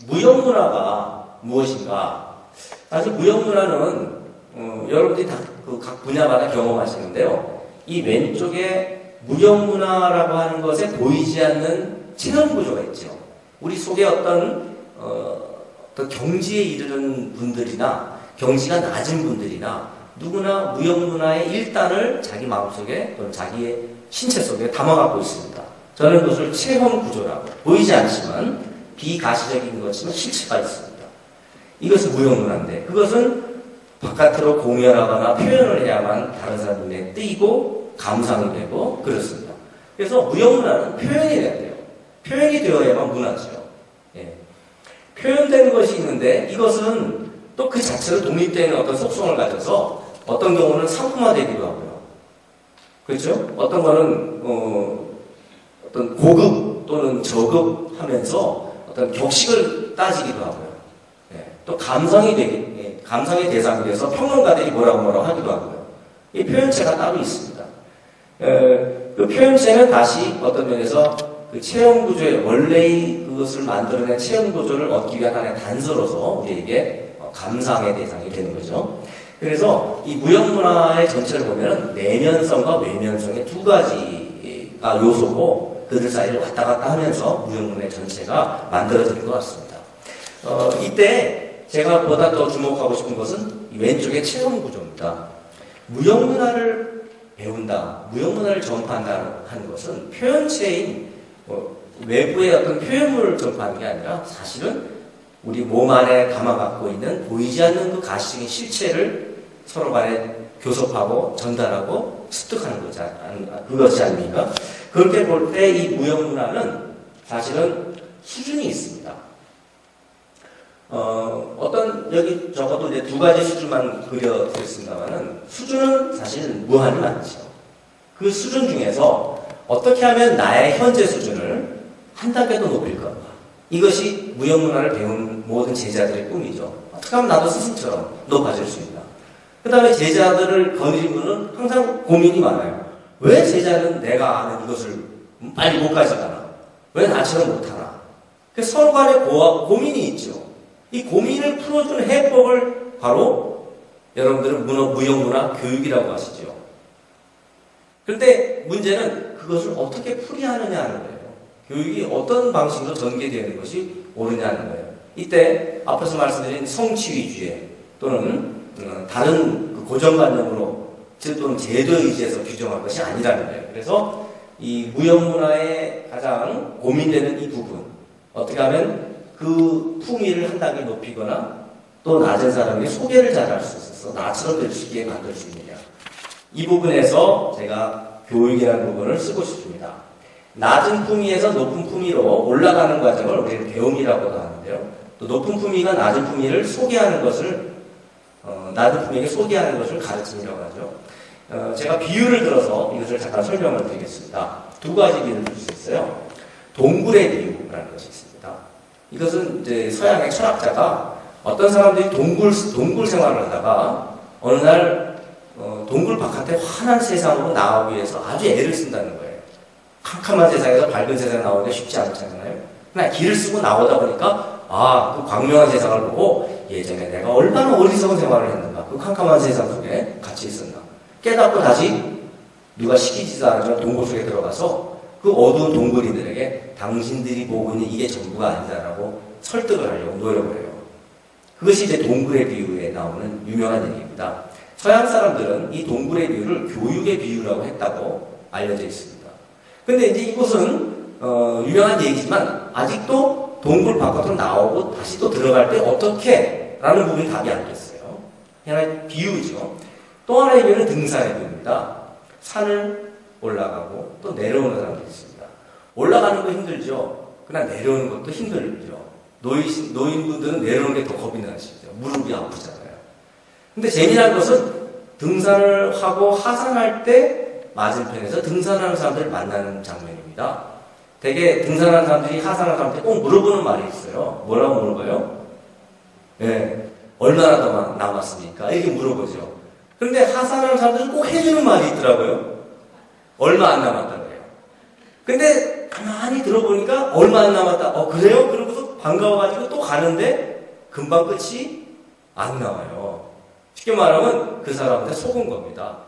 [SPEAKER 2] 무형문화가 무엇인가? 사실 무형문화는, 여러분들이 다 각 분야마다 경험하시는데요. 이 왼쪽에 무형문화라고 하는 것에 보이지 않는 체험 구조가 있죠. 우리 속에 어떤 경지에 이르는 분들이나 경지가 낮은 분들이나 누구나 무형문화의 일단을 자기 마음속에 또는 자기의 신체 속에 담아갖고 있습니다. 저는 그것을 체험 구조라고, 보이지 않지만 비가시적인 것이지만 실체가 있습니다. 이것은 무형문화인데, 그것은 바깥으로 공연하거나 표현을 해야만 다른 사람 눈에 띄고 감상이 되고 그렇습니다. 그래서 무형문화는 표현이 돼야 돼요. 표현이 되어야만 문화죠. 예. 표현되는 것이 있는데 이것은 또 그 자체로 독립되는 어떤 속성을 가져서 어떤 경우는 상품화되기도 하고요. 그렇죠? 어떤 거는 어떤 고급 또는 저급 하면서 어떤 격식을 따지기도 하고요. 예. 또 감성의 대상이 돼서 평론가들이 뭐라고 하기도 하고요. 이 표현체가 따로 있습니다. 그 표현체는 다시 어떤 면에서 그 체험 구조의 원래의 그것을 만들어낸 체험 구조를 얻기 위한 하나의 단서로서 우리에게 감상의 대상이 되는 거죠. 그래서 이 무형문화의 전체를 보면 내면성과 외면성의 두 가지가 요소고 그들 사이를 왔다 갔다 하면서 무형문화의 전체가 만들어지는 것 같습니다. 이때 제가 보다 더 주목하고 싶은 것은 이 왼쪽의 체험 구조입니다. 무형문화를 배운다, 무형문화를 전파한다 하는 것은 표현체인 외부의 어떤 표현물을 전파하는 게 아니라 사실은 우리 몸 안에 담아갖고 있는 보이지 않는 그 가시적인 실체를 서로 간에 교섭하고 전달하고 습득하는 그것이 아닙니까? 그렇게 볼 때 이 무형문화는 사실은 수준이 있습니다. 여기 적어도 이제 두 가지 수준만 그려드렸습니다만은 수준은 사실 무한히 많죠. 그 수준 중에서 어떻게 하면 나의 현재 수준을 한 단계 더 높일 건가? 이것이 무형문화를 배운 모든 제자들의 꿈이죠. 어떻게 하면 나도 스승처럼 높아질 수 있나? 그 다음에 제자들을 거느린 분은 항상 고민이 많아요. 왜 제자는 내가 아는 이것을 빨리 못 가져가나? 왜 나처럼 못하나? 서로 간에 고민이 있죠. 이 고민을 풀어주는 해법을 바로 여러분들은 무형문화 교육이라고 하시죠. 그런데 문제는 그것을 어떻게 풀이하느냐 하는 거예요. 교육이 어떤 방식으로 전개되는 것이 옳으냐는 거예요. 이때 앞에서 말씀드린 성취위주의 또는 다른 그 고정관념으로 또는 제도에 의지해서 규정한 것이 아니라는 거예요. 그래서 이 무형문화에 가장 고민되는 이 부분, 어떻게 하면 그 품위를 한 단계 높이거나 또 낮은 사람에게 소개를 잘할 수 있어서 나처럼 될 수 있게 만들 수 있느냐. 이 부분에서 제가 교육이라는 부분을 쓰고 싶습니다. 낮은 품위에서 높은 품위로 올라가는 과정을 우리는 배움이라고도 하는데요. 또 높은 품위가 낮은 품위를 소개하는 것을, 낮은 품위에게 소개하는 것을 가르침이라고 하죠. 제가 비유를 들어서 이것을 잠깐 설명을 드리겠습니다. 두 가지 비유를 들 수 있어요. 동굴의 비유라는 것이 있습니다. 이것은 이제 서양의 철학자가 어떤 사람들이 동굴 생활을 하다가 어느 날 동굴 바깥에 환한 세상으로 나가기 위해서 아주 애를 쓴다는 거예요. 캄캄한 세상에서 밝은 세상에 나오기가 쉽지 않잖아요. 그냥 길을 쓰고 나오다 보니까 그 광명한 세상을 보고 예전에 내가 얼마나 어리석은 생활을 했는가, 그 캄캄한 세상 속에 같이 있었나 깨닫고 다시 누가 시키지도 않았지만 동굴 속에 들어가서 그 어두운 동굴인들에게 당신들이 보고 있는 이게 전부가 아니다라고 설득을 하려고 노력을 해요. 그것이 이제 동굴의 비유에 나오는 유명한 얘기입니다. 서양 사람들은 이 동굴의 비유를 교육의 비유라고 했다고 알려져 있습니다. 근데 이제 이것은 유명한 얘기지만 아직도 동굴 바깥으로 나오고 다시 또 들어갈 때 어떻게? 라는 부분이 답이 안 됐어요. 하나의 비유죠. 또 하나의 비유는 등산의 비유입니다. 산을 올라가고 또 내려오는 사람들이 있습니다. 올라가는 거 힘들죠. 그러나 내려오는 것도 힘들죠. 노인분들은 내려오는 게 더 겁이 나시죠. 무릎이 아프잖아요. 근데 재미난 것은 등산을 하고 하산할 때 맞은편에서 등산하는 사람들을 만나는 장면입니다. 되게 등산하는 사람들이 하산하는 사람한테 꼭 물어보는 말이 있어요. 뭐라고 물어봐요? 네, 얼마나 더 남았습니까? 이렇게 물어보죠. 그런데 하산하는 사람들은 꼭 해주는 말이 있더라고요. 얼마 안 남았다고 해요. 근데 가만히 들어보니까 얼마 안 남았다. 그래요? 그러고서 반가워가지고 또 가는데 금방 끝이 안 나와요. 쉽게 말하면 그 사람한테 속은 겁니다.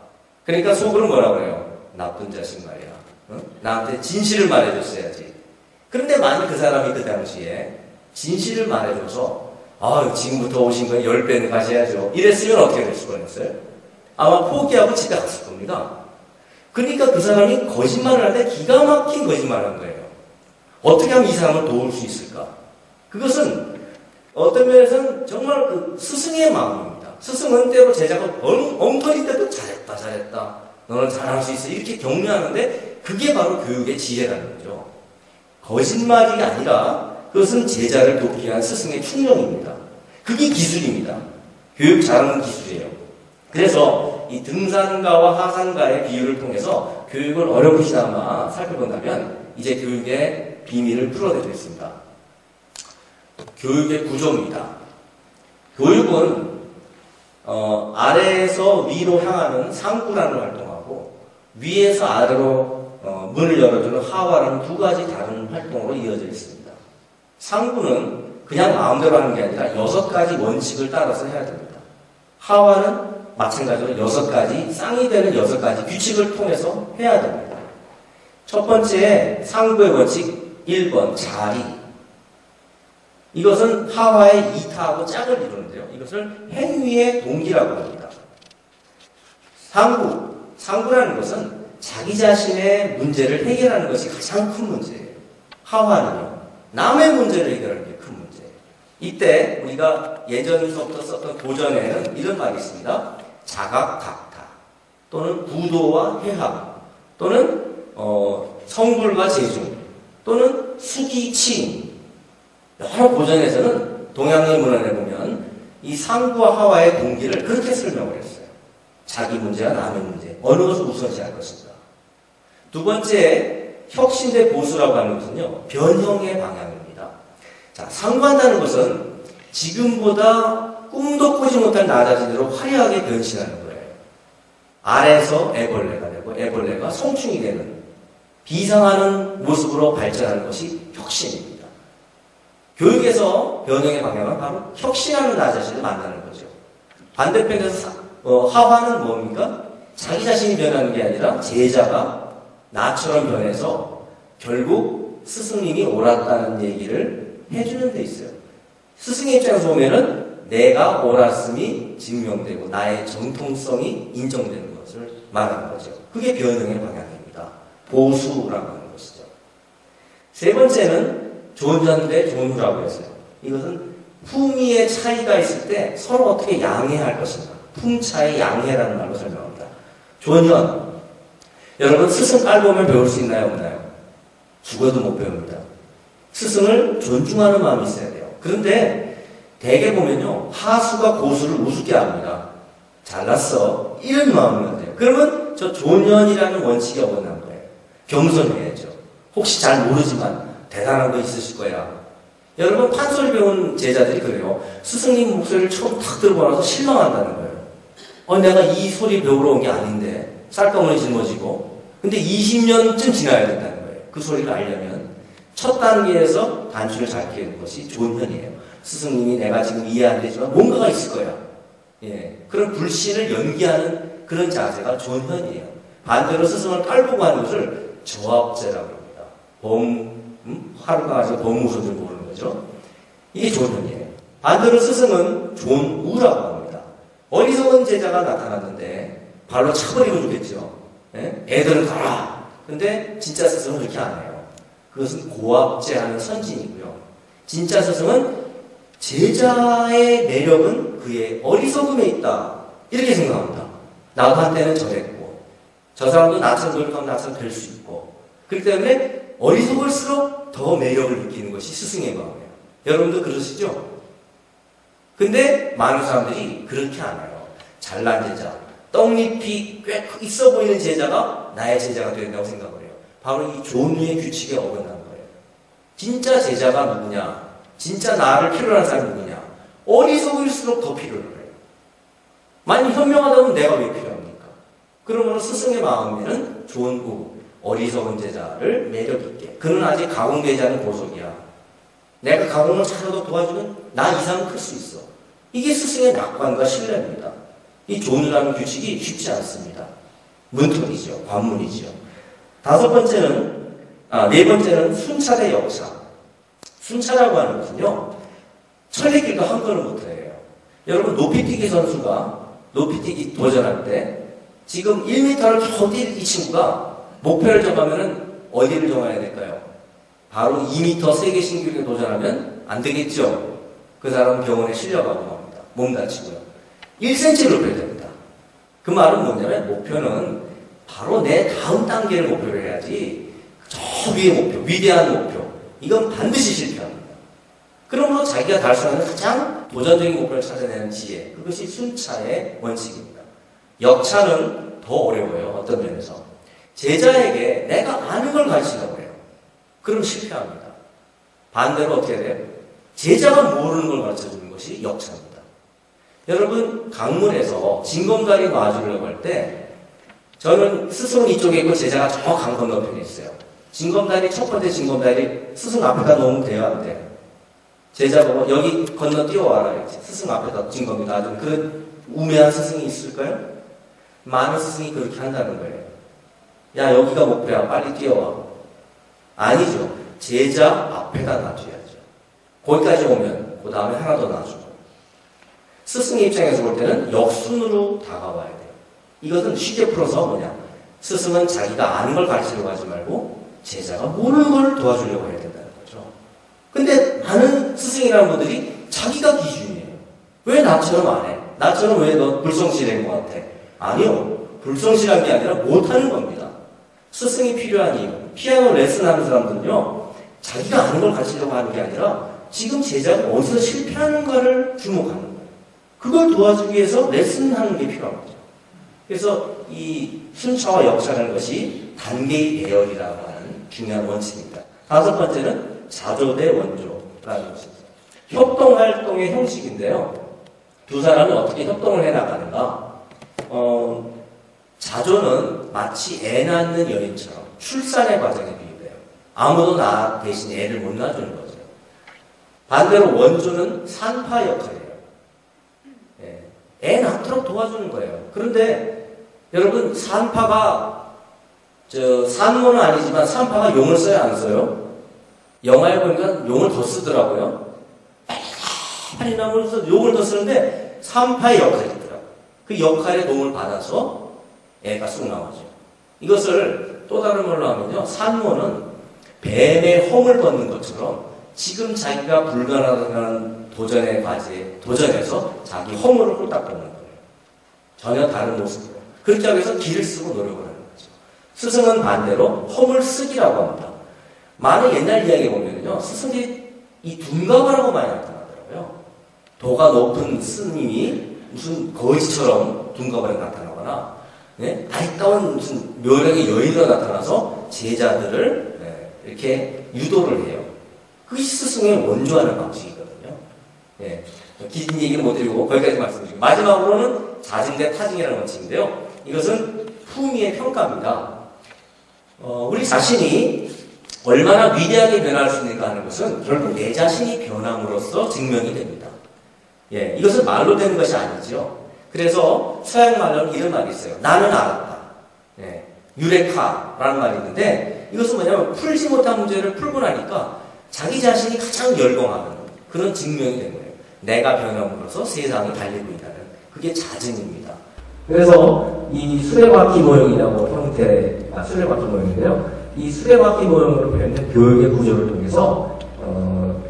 [SPEAKER 2] 그러니까 속으로 뭐라고 해요? 나쁜 자식 말이야. 응? 나한테 진실을 말해줬어야지. 그런데 만약 그 사람이 그 당시에 진실을 말해줘서 지금부터 오신 건 10배는 가셔야죠. 이랬으면 어떻게 될 수가 있어요? 아마 포기하고 집에 갔을 겁니다. 그러니까 그 사람이 거짓말을 할 때 기가 막힌 거짓말을 한 거예요. 어떻게 하면 이 사람을 도울 수 있을까? 그것은 어떤 면에서는 정말 그 스승의 마음입니다. 스승은 때로 제자가 엉터리 때도 잘했다. 너는 잘할 수 있어. 이렇게 격려하는데 그게 바로 교육의 지혜라는 거죠. 거짓말이 아니라 그것은 제자를 돕기 위한 스승의 충정입니다. 그게 기술입니다. 교육 잘하는 기술이에요. 그래서 이 등산가와 하산가의 비유를 통해서 교육을 어렴풋이나마 살펴본다면 이제 교육의 비밀을 풀어내겠습니다. 교육의 구조입니다. 교육은 아래에서 위로 향하는 상구라는 활동하고 위에서 아래로 문을 열어주는 하와라는 두 가지 다른 활동으로 이어져 있습니다. 상구는 그냥 마음대로 하는 게 아니라 6가지 원칙을 따라서 해야 됩니다. 하와는 마찬가지로 6가지, 쌍이 되는 6가지 규칙을 통해서 해야 됩니다. 첫 번째 상구의 원칙 1번 자리. 이것은 하와의 이타하고 짝을 이루는데요. 이것을 행위의 동기라고 합니다. 상구라는 것은 자기 자신의 문제를 해결하는 것이 가장 큰 문제예요. 하와는요, 남의 문제를 해결하는 게 큰 문제예요. 이때 우리가 예전서부터 썼던 고전에는 이런 말이 있습니다. 자각각타 또는 부도와 해합 또는 성불과 재중 또는 수기치인. 여러 고전에서는 동양의 문헌에 보면 이 상구와 하와의 동기를 그렇게 설명을 했어요. 자기 문제와 남의 문제, 어느 것을 우선시할 것인가. 두 번째, 혁신 대 보수라고 하는 것은요, 변형의 방향입니다. 자, 상구한다는 것은 지금보다 꿈도 꾸지 못할 낮아지대로 화려하게 변신하는 거예요. 알에서 애벌레가 되고 애벌레가 성충이 되는 비상하는 모습으로 발전하는 것이 혁신입니다. 교육에서 변형의 방향은 바로 혁신하는 나 자신을 만나는 거죠. 반대편에서 하와는 뭡니까? 자기 자신이 변하는 게 아니라 제자가 나처럼 변해서 결국 스승님이 옳았다는 얘기를 해주는 데 있어요. 스승의 입장에서 보면은 내가 옳았음이 증명되고 나의 정통성이 인정되는 것을 말하는 거죠. 그게 변형의 방향입니다. 보수라고 하는 것이죠. 세 번째는 존전 대 존후라고 했어요. 이것은 품위의 차이가 있을 때 서로 어떻게 양해할 것인가. 품차의 양해라는 말로 설명합니다. 존현. 여러분 스승 깔고 오면 배울 수 있나요? 없나요? 죽어도 못 배웁니다. 스승을 존중하는 마음이 있어야 돼요. 그런데 대개 보면요. 하수가 고수를 우습게 합니다. 잘났어. 이런 마음이면 돼요. 그러면 저 존현이라는 원칙이 어긋난 거예요. 겸손해야죠. 혹시 잘 모르지만 대단한 거 있으실 거야. 여러분 판소리 배운 제자들이 그래요. 스승님 목소리를 처음 탁 들고 나서 실망한다는 거예요. 내가 이 소리 배우러 온 게 아닌데 쌀가문이 짊어지고 근데 20년쯤 지나야 된다는 거예요. 그 소리를 알려면 첫 단계에서 단추를 잘 끼는 것이 존현이에요. 스승님이 내가 지금 이해 안 되지만 뭔가가 있을 거야. 예, 그런 불신을 연기하는 그런 자세가 존현이에요. 반대로 스승을 깔보고 하는 것을 저합제라고 합니다. 하루가 가지고 법무서를 모르는 거죠. 이게 존현이에요. 반대로 스승은 존우라고 합니다. 어리석은 제자가 나타났는데 발로 차버리고 죽겠죠. 예? 애들은 가라. 근데 진짜 스승은 그렇게 안 해요. 그것은 고압제하는 선진이고요. 진짜 스승은 제자의 매력은 그의 어리석음에 있다. 이렇게 생각합니다. 나도 한때는 저랬고, 저 사람도 나처럼 노력하면 나처럼 될 수 있고, 그렇기 때문에 어리석을수록 더 매력을 느끼는 것이 스승의 마음이에요. 여러분도 그러시죠? 근데 많은 사람들이 그렇게 안 해요. 잘난 제자, 떡잎이 꽤 있어 보이는 제자가 나의 제자가 된다고 생각을 해요. 바로 이 존유의 규칙에 어긋난 거예요. 진짜 제자가 누구냐? 진짜 나를 필요로 하는 사람이 누구냐? 어리석을수록 더 필요로 해요. 만약 현명하다면 내가 왜 필요합니까? 그러므로 스승의 마음에는 좋은 어리석은 제자를 매력있게. 그는 아직 가공되지 않은 보석이야. 내가 가공을 잘하도록 도와주면 나 이상은 클 수 있어. 이게 스승의 낙관과 신뢰입니다. 이 존유라는 규칙이 쉽지 않습니다. 문턱이죠. 관문이죠. 네 번째는 순찰의 역사. 순찰이라고 하는 것은요, 천리길도 한 걸음부터 해요. 여러분, 높이뛰기 선수가 높이뛰기 도전할 때 지금 1m를 겨우 뛸 이 친구가 목표를 정하면은 어디를 정해야 될까요? 바로 2m 세계 신기록에 도전하면 안 되겠죠. 그 사람은 병원에 실려가고 합니다. 몸 다치고요. 1cm를 높여야 됩니다. 그 말은 뭐냐면 목표는 바로 내 다음 단계를 목표로 해야지 저 위의 목표, 위대한 목표, 이건 반드시 실패합니다. 그러므로 자기가 달성하는 가장 도전적인 목표를 찾아내는 지혜, 그것이 순차의 원칙입니다. 역차는 더 어려워요. 어떤 면에서. 제자에게 내가 아는 걸 가르치려고 해요. 그럼 실패합니다. 반대로 어떻게 돼요? 제자가 모르는 걸 가르쳐주는 것이 역차입니다. 여러분, 강문에서 징검다리 놔주려고 할 때 저는 스승은 이쪽에 있고 제자가 저 강 건너편에 있어요. 징검다리, 첫 번째 징검다리 스승 앞에다 놓으면 돼요, 안 돼요? 제자 보고 여기 건너 뛰어와라 이렇게 스승 앞에다 징검이 놔주는 그런 우매한 스승이 있을까요? 많은 스승이 그렇게 한다는 거예요. 야, 여기가 목표야, 빨리 뛰어와. 아니죠. 제자 앞에다 놔줘야죠. 거기까지 오면 그 다음에 하나 더 놔주고. 스승의 입장에서 볼 때는 역순으로 다가와야 돼요. 이것은 쉽게 풀어서 뭐냐, 스승은 자기가 아는 걸 가르치려고 하지 말고 제자가 모르는 걸 도와주려고 해야 된다는 거죠. 근데 많은 스승이라는 분들이 자기가 기준이에요. 왜 나처럼 안 해? 나처럼 왜 너 불성실한 것 같아? 아니요. 불성실한 게 아니라 못하는 겁니다. 스승이 필요한 이유. 피아노 레슨하는 사람들은요, 자기가 아는 걸 가르치려고 하는 게 아니라 지금 제자가 어디서 실패하는가를 주목하는 거예요. 그걸 도와주기 위해서 레슨하는 게 필요한 거죠. 그래서 이 순차와 역차라는 것이 단계의 배열이라고 하는 중요한 원칙입니다. 다섯 번째는 자조 대 원조라는 것입니다. 협동활동의 형식인데요. 두 사람이 어떻게 협동을 해나가는가? 자조는 마치 애 낳는 여인처럼 출산의 과정에 비유돼요. 아무도 나 대신 애를 못 낳아주는 거죠. 반대로 원조는 산파 역할이에요. 애 낳도록 도와주는 거예요. 그런데 여러분, 산파가 산모는 아니지만 산파가 용을 써야 안 써요? 영화에 보니까 용을 더 쓰더라고요. 빨리 나오면서 용을 더 쓰는데 산파의 역할이 있더라고요. 그 역할의 도움을 받아서 애가 쑥 나오죠. 이것을 또 다른 말로 하면요, 산모는 뱀의 험을 벗는 것처럼 지금 자기가 불가능한 도전의 과제에 도전해서 자기 허물을 홀딱 벗는 거예요. 전혀 다른 모습으로. 그렇게 하기 위해서 기를 쓰고 노력을 하는 거죠. 스승은 반대로 허물 쓰기라고 합니다. 많은 옛날 이야기에 보면요, 스승들이 이 둔갑하라고 많이 나타나더라고요. 도가 높은 스님이 무슨 거지처럼 둔갑하게 나타나거나, 네? 아리따운 무슨 묘력의 여인으로 나타나서 제자들을 이렇게 유도를 해요. 그것이 스승의 원조하는 방식이거든요. 예. 긴 얘기는 못 드리고 거기까지 말씀드리고, 마지막으로는 자증 대 타증이라는 원칙인데요. 이것은 품위의 평가입니다. 우리 자신이 얼마나 위대하게 변할 수 있는가 하는 것은 결국 내 자신이 변함으로써 증명이 됩니다. 예, 이것은 말로 되는 것이 아니죠. 그래서 서양 말로는 이런 말이 있어요. 나는 알았다. 예, 유레카라는 말이 있는데, 이것은 뭐냐면 풀지 못한 문제를 풀고 나니까 자기 자신이 가장 열광하는 그런 증명이 된 거예요. 내가 변함으로써 세상이 달리고 있다는, 그게 자증입니다. 그래서 이 수레바퀴 모형이라고 형태의 수레바퀴 모형인데요. 이 수레바퀴 모형으로 표현된 교육의 구조를 통해서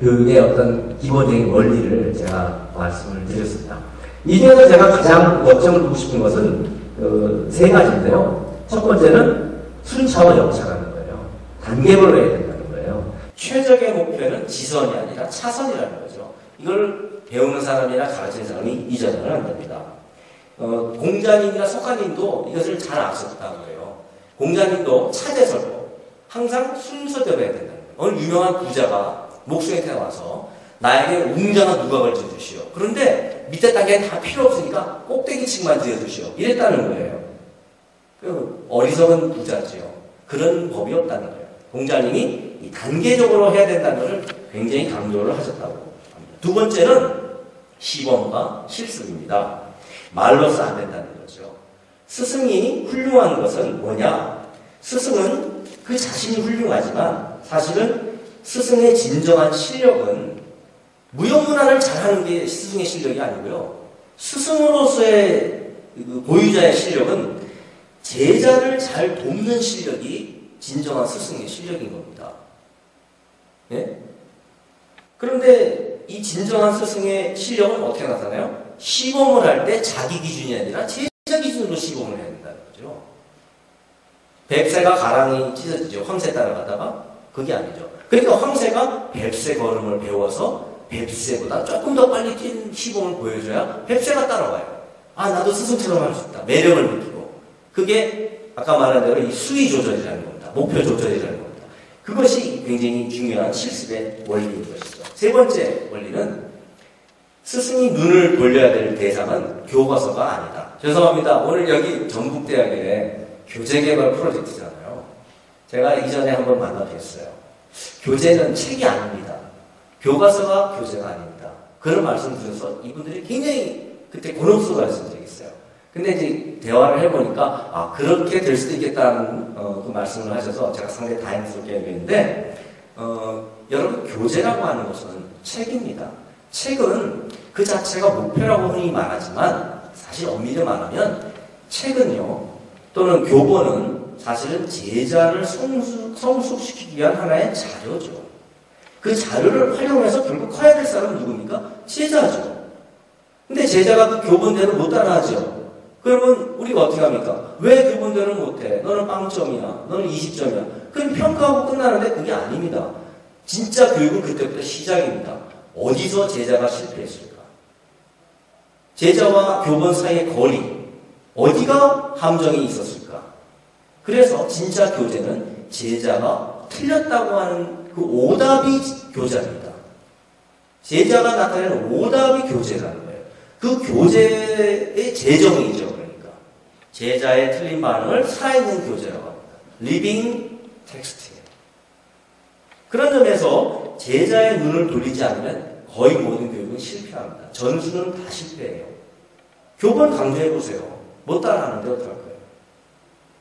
[SPEAKER 2] 교육의 어떤 기본적인 원리를 제가 말씀을 드렸습니다. 이 중에서 제가 가장 역점을 두고 싶은 것은
[SPEAKER 3] 세 가지인데요. 첫 번째는 순차와 역차라는 거예요. 단계별로 해야 된다는 거예요.
[SPEAKER 2] 최적의 목표는 지선이 아니라 차선이라는 거죠. 이걸 배우는 사람이나 가르치는 사람이 잊어서는 안 됩니다. 공자님이나 석가님도 이것을 잘 아셨다고 해요. 공자님도 차제설로 항상 순서대로 해야 된다는 거예요. 어느 유명한 부자가 목수한테 와서 나에게 웅장한 누각을 지어주시오. 그런데 밑에 단계는 다 필요 없으니까 꼭대기층만 지어주시오. 이랬다는 거예요. 어리석은 부자지요. 그런 법이 없다는 거예요. 공자님이 단계적으로 해야 된다는 것을 굉장히 강조를 하셨다고 합니다. 두 번째는 시범과 실습입니다. 말로서 안 된다는 거죠. 스승이 훌륭한 것은 뭐냐? 스승은 그 자신이 훌륭하지만 사실은 스승의 진정한 실력은 무형문화를 잘하는 게 스승의 실력이 아니고요. 스승으로서의 보유자의 실력은 제자를 잘 돕는 실력이 진정한 스승의 실력인 겁니다. 예? 그런데 이 진정한 스승의 실력은 어떻게 나타나요? 시범을 할 때 자기 기준이 아니라 제자 기준으로 시범을 해야 된다는 거죠. 뱁새가 가랑이 찢어지죠. 황새 따라가다가. 그게 아니죠. 그러니까 황새가 뱁새 걸음을 배워서 뱁새보다 조금 더 빨리 뛴 시범을 보여줘야 뱁새가 따라와요. 아, 나도 스승처럼 할 수 있다. 매력을 느끼고. 그게 아까 말한 대로 이 수위 조절이라는 겁니다. 목표 조절이라는 겁니다. 그것이 굉장히 중요한 실습의 원리인 것이죠. 세 번째 원리는 스승이 눈을 돌려야 될 대상은 교과서가 아니다. 죄송합니다. 오늘 여기 전북대학의 교재개발 프로젝트잖아요. 제가 이전에 한번 만나뵀어요. 교재는 책이 아닙니다. 교과서가 교재가 아닙니다. 그런 말씀 드려서 이분들이 굉장히 그때 곤혹스러워하신 적이 있어요. 근데 이제 대화를 해보니까 아, 그렇게 될 수도 있겠다는 그 말씀을 하셔서 제가 상당히 다행스럽게 여기는데 여러분, 교재라고 하는 것은 책입니다. 책은 그 자체가 목표라고 흔히 말하지만 사실 엄밀히 말하면 책은요, 또는 교본은 사실은 제자를 성숙시키기 위한 하나의 자료죠. 그 자료를 활용해서 결국 커야 될 사람은 누굽니까? 제자죠. 근데 제자가 그 교본대로 못 따라하죠. 그러면 우리가 어떻게 합니까? 왜 교본대로 못해? 너는 빵점이야. 너는 20점이야. 그럼 평가하고 끝나는데 그게 아닙니다. 진짜 교육은 그때부터 시작입니다. 어디서 제자가 실패했을까? 제자와 교본 사이의 거리, 어디가 함정이 있었을까? 그래서 진짜 교재는 제자가 틀렸다고 하는 그 오답이 교자입니다. 제자가 나타내는 오답이 교재라는 거예요. 그 교재의 재정이죠. 그러니까 제자의 틀린 반응을 살아있는 교재라고 합니다. 리빙 텍스트예요. 그런 점에서 제자의 눈을 돌리지 않으면 거의 모든 교육은 실패합니다. 전수는 다 실패해요. 교본 강조해보세요. 못 따라하는데 어떡할 거예요?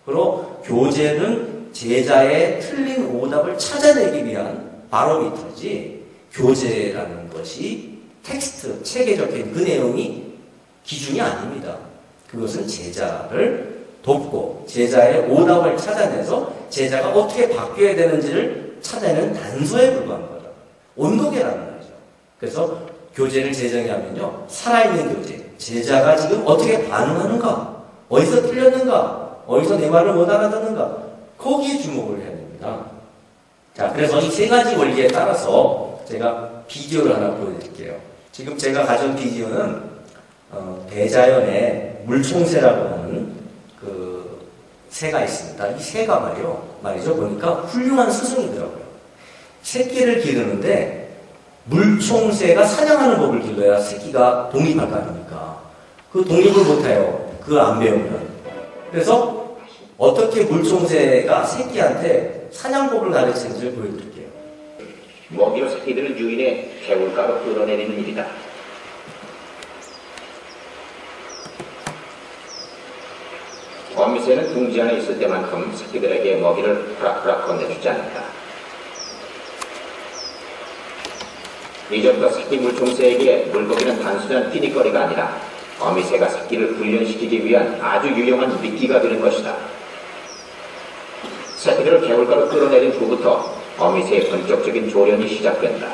[SPEAKER 2] 그리고 교재는 제자의 틀린 오답을 찾아내기 위한 바로미터지, 교재라는 것이 텍스트, 책에 적힌 그 내용이 기준이 아닙니다. 그것은 제자를 돕고 제자의 오답을 찾아내서 제자가 어떻게 바뀌어야 되는지를 찾아내는 단서에 불과한 거다. 온도계라는 거죠. 그래서 교재를 제정하면요, 살아있는 교재, 제자가 지금 어떻게 반응하는가, 어디서 틀렸는가, 어디서 내 말을 못 알아듣는가, 거기에 주목을 해야 됩니다. 자, 그래서 이 세 가지 원리에 따라서 제가 비디오를 하나 보여드릴게요. 지금 제가 가져온 비디오는 대자연의 물총새라고 하는 그 새가 있습니다. 이 새가 말이죠. 보니까 훌륭한 스승이더라고요. 새끼를 기르는데 물총새가 사냥하는 법을 길러야 새끼가 독립할 거 아닙니까? 그 독립을 못해요. 그걸 안 배우면. 그래서 어떻게 물총새가 새끼한테 사냥법을 가르치는지를 보여드릴게요.
[SPEAKER 4] 먹이로 새끼들을 유인해 개울가로 끌어내리는 일이다. 어미새는 둥지 안에 있을 때만큼 새끼들에게 먹이를 후락후락 건네주지 않는다. 이전부터 새끼 물총새에게 물고기는 단순한 피닉거리가 아니라 어미새가 새끼를 훈련시키기 위한 아주 유용한 미끼가 되는 것이다. 새끼들을 개울가로 끌어내린 후부터 어미새의 본격적인 조련이 시작된다.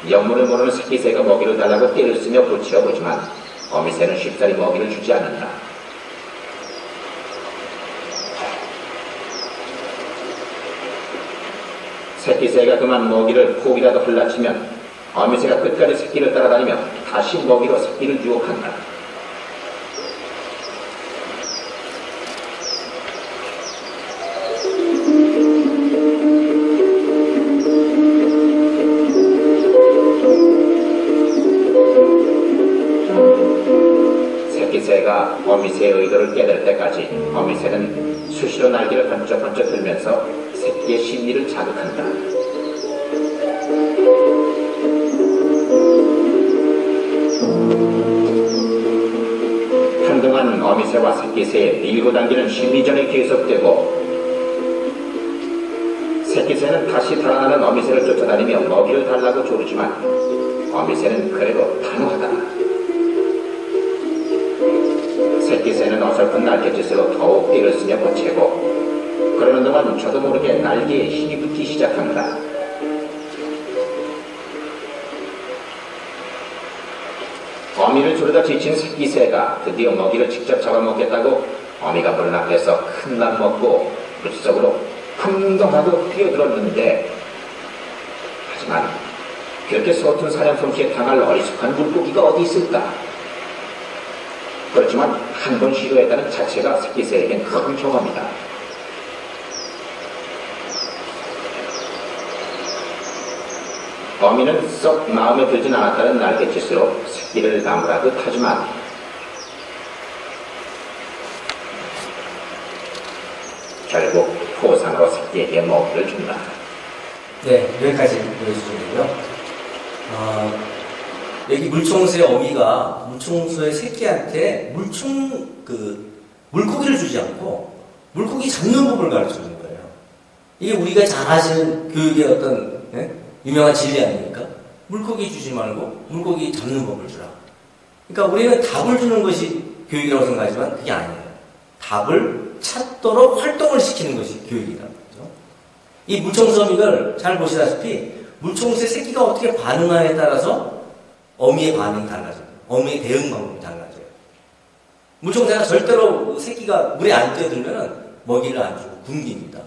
[SPEAKER 4] 영문을 모르는 새끼새가 먹이를 달라고 떼를 쓰며 부치어보지만 어미새는 쉽사리 먹이를 주지 않는다. 새끼새가 그만 먹이를 포기라도 흘라치면 어미새가 끝까지 새끼를 따라다니며 다시 먹이로 새끼를 유혹한다. 새끼새가 어미새의 의도를 깨달을 때까지 어미새는 수시로 날개를 번쩍번쩍 들면서 새끼의 심리를 자극한다. 한동안 어미새와 새끼새의 밀고 당기는 심리전이 계속되고 새끼새는 다시 달아나는 어미새를 쫓아다니며 먹이를 달라고 조르지만 어미새는 그래도 단호하다. 새끼새는 어설픈 날갯짓으로 더욱 띠를 쓰며 보채고 그러는 동안 저도 모르게 날개에 힘이 붙기 시작한다. 어미를 조르다 지친 새끼새가 드디어 먹이를 직접 잡아먹겠다고 어미가 물 앞에서 큰 맘 먹고 물속으로 풍덩하고 뛰어들었는데 하지만 그렇게 서툰 사냥 솜씨에 당할 어리숙한 물고기가 어디 있을까? 그렇지만 한 번 시도했다는 자체가 새끼새에겐 큰 경험이다. 어미는 썩 마음에 들진 않았다는 날갯짓으로 새끼를 나무라듯 하지만 결국 포상으로 새끼에게 먹이를 준다.
[SPEAKER 2] 네, 여기까지 보여주시고요. 여기 물총수의 어미가 물총수의 새끼한테 물고기를 주지 않고 물고기 잡는 법을 가르쳐주는 거예요. 이게 우리가 잘 아시는 교육의 어떤 유명한 진리 아닙니까? 물고기 주지 말고 물고기 잡는 법을 주라. 그러니까 우리는 답을 주는 것이 교육이라고 생각하지만 그게 아니에요. 답을 찾도록 활동을 시키는 것이 교육이라는 거죠. 이 물총수 어미를 잘 보시다시피 물총수의 새끼가 어떻게 반응하냐에 따라서 어미의 반응이 달라져요. 어미의 대응 방법이 달라져요. 물총새가 절대로 새끼가 물에 안 뛰어들면 먹이를 안 주고 굶깁니다.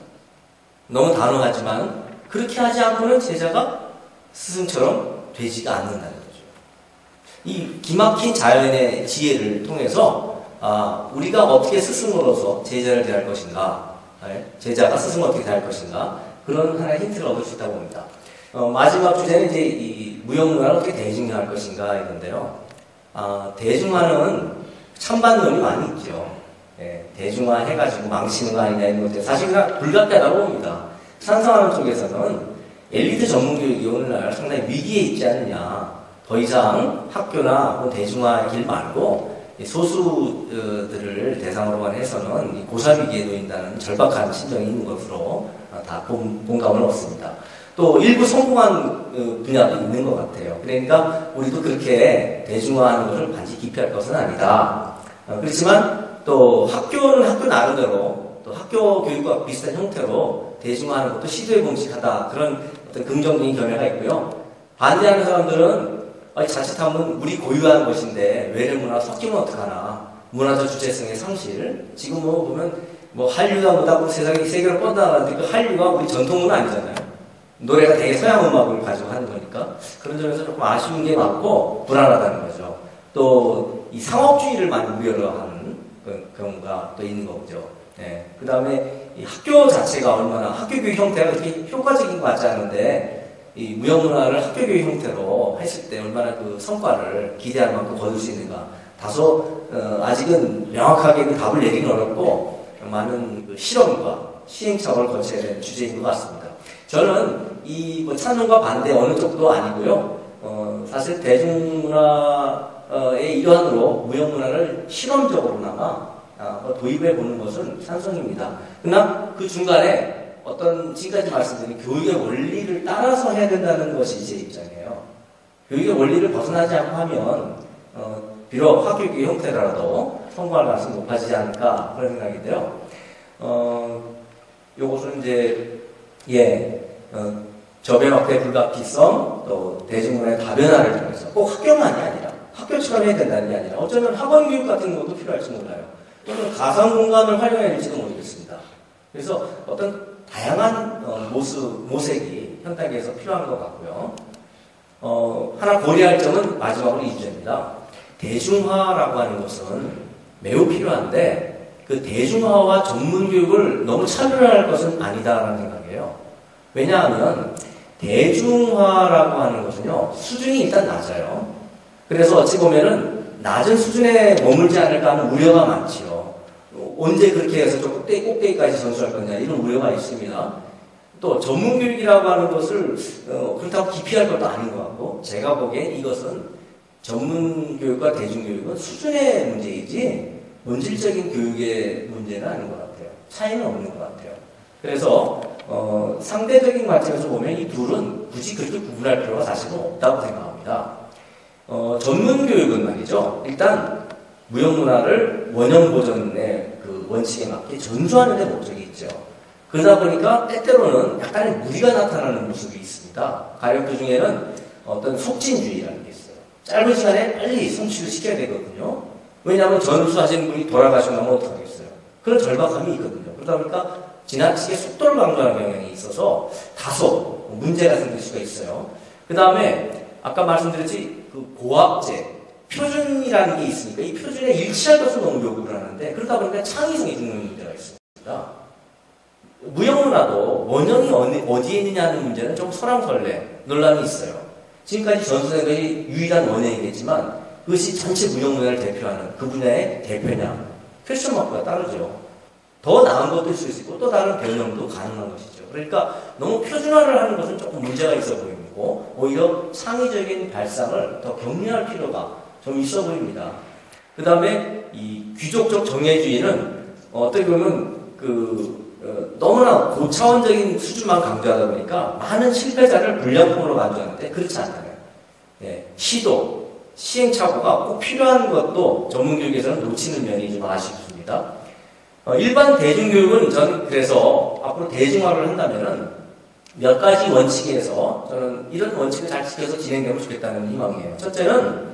[SPEAKER 2] 너무 단호하지만 그렇게 하지 않고는 제자가 스승처럼 되지가 않는다는 거죠. 이 기막힌 자연의 지혜를 통해서 우리가 어떻게 스승으로서 제자를 대할 것인가, 제자가 스승을 어떻게 대할 것인가 그런 하나의 힌트를 얻을 수 있다고 봅니다. 마지막 주제는 이제 이 무형문화를 어떻게 대중화할 것인가 이건데요. 대중화는 찬반론이 많이 있죠. 대중화 해가지고 망치는 거 아니냐 이런 것들 사실 그냥 불가피하다고 봅니다. 찬성하는 쪽에서는 엘리트 전문교육이 오늘날 상당히 위기에 있지 않느냐. 더 이상 학교나 대중화의 길 말고 소수들을 대상으로만 해서는 고사위기에 놓인다는 절박한 심정이 있는 것으로 다 공감을 얻습니다. 또 일부 성공한 분야도 있는 것 같아요. 그러니까 우리도 그렇게 대중화하는 것을 반드시 기피할 것은 아니다. 그렇지만 또 학교는 학교 나름대로 또 학교 교육과 비슷한 형태로 대중화하는 것도 시도해 봄직하다. 그런 어떤 긍정적인 견해가 있고요. 반대하는 사람들은 자칫하면 우리 고유한 것인데 외래 문화 섞이면 어떡하나. 문화적 주체성의 상실. 지금 보면 한류가 뭐다 세상에 세계로 뻗어나가는데 그 한류가 우리 전통 문화 아니잖아요. 노래가 되게 서양 음악을 가지고 하는 거니까 그런 점에서 조금 아쉬운 게 많고 불안하다는 거죠. 또 이 상업주의를 많이 우려하는 경우가 또 있는 거죠. 그 다음에 이 학교 자체가 얼마나 학교 교육 형태가 그렇게 효과적인 것 같지 않은데 이 무형문화를 학교 교육 형태로 했을 때 얼마나 그 성과를 기대할 만큼 거둘 수 있는가. 다소 아직은 명확하게 그 답을 내리긴 어렵고 많은 그 실험과 시행착오를 거쳐야 되는 주제인 것 같습니다. 저는 이 찬성과 반대 어느 쪽도 아니고요. 사실 대중문화의 일환으로 무형문화를 실험적으로나마 도입해 보는 것은 찬성입니다. 그러나 그 중간에 어떤 지금까지 말씀드린 교육의 원리를 따라서 해야 된다는 것이 제 입장이에요. 교육의 원리를 벗어나지 않고 하면 비록 학교교육 형태라도 성공할 가능성이 높아지지 않을까 그런 생각인데요. 요것은 이제 저변 확대 불가피성 또 대중문화의 다변화를 통해서 꼭 학교만이 아니라 학교처럼 해야 된다는 게 아니라 어쩌면 학원 교육 같은 것도 필요할지 몰라요. 또는 가상 공간을 활용해야 될지도 모르겠습니다. 그래서 어떤 다양한 모색이 현 단계에서 필요한 것 같고요. 하나 고려할 점은 마지막으로 이 주제입니다. 대중화라고 하는 것은 매우 필요한데 그 대중화와 전문 교육을 너무 차별할 것은 아니다라는 생각이에요. 왜냐하면 대중화라고 하는 것은요, 수준이 일단 낮아요. 그래서 어찌 보면은 낮은 수준에 머물지 않을까 하는 우려가 많지요. 언제 그렇게 해서 좀 꼭대기까지 전수할 거냐 이런 우려가 있습니다. 또 전문교육이라고 하는 것을 그렇다고 기피할 것도 아닌 것 같고, 제가 보기엔 이것은 전문교육과 대중교육은 수준의 문제이지 본질적인 교육의 문제는 아닌 것 같아요. 차이는 없는 것 같아요. 그래서 상대적인 관점에서 보면 이 둘은 굳이 그렇게 구분할 필요가 사실은 없다고 생각합니다. 전문교육은 말이죠. 일단 무형문화를 원형보존의 그 원칙에 맞게 전수하는 데 목적이 있죠. 그러다 보니까 때때로는 약간의 무리가 나타나는 모습이 있습니다. 가령 그 중에는 어떤 속진주의라는 게 있어요. 짧은 시간에 빨리 성취를 시켜야 되거든요. 왜냐하면 전수하시는 분이 돌아가시면 어떡하겠어요. 그런 절박함이 있거든요. 그러다 보니까 지나치게 속도를 강조하는 경향이 있어서 다소 문제가 생길 수가 있어요. 그 다음에 아까 말씀드렸지 그 고압제, 표준이라는 게 있으니까 이 표준에 일치할 것을 너무 요구를 하는데 그러다 보니까 창의성이 죽는 문제가 있습니다. 무형문화도 원형이 어디에 있느냐 하는 문제는 좀 설왕설래 논란이 있어요. 지금까지 전수된 것이 유일한 원형이겠지만 그것이 전체 무형문화를 대표하는 그 분야의 대표냐? 퀘스천 마크가 따르죠. 더 나은 것도 있을 수 있고 또 다른 변형도 가능한 것이죠. 그러니까 너무 표준화를 하는 것은 조금 문제가 있어 보이고 오히려 창의적인 발상을 더 격려할 필요가 좀 있어 보입니다. 그 다음에 이 귀족적 정예주의는 어떻게 보면 너무나 고차원적인 수준만 강조하다 보니까 많은 실패자를 불량품으로 간주하는데 그렇지 않다면 시도, 시행착오가 꼭 필요한 것도 전문교육에서는 놓치는 면이 좀 아쉽습니다. 일반 대중교육은 저는 그래서 앞으로 대중화를 한다면은 몇 가지 원칙에서 저는 이런 원칙을 잘 지켜서 진행되면 좋겠다는 희망이에요. 첫째는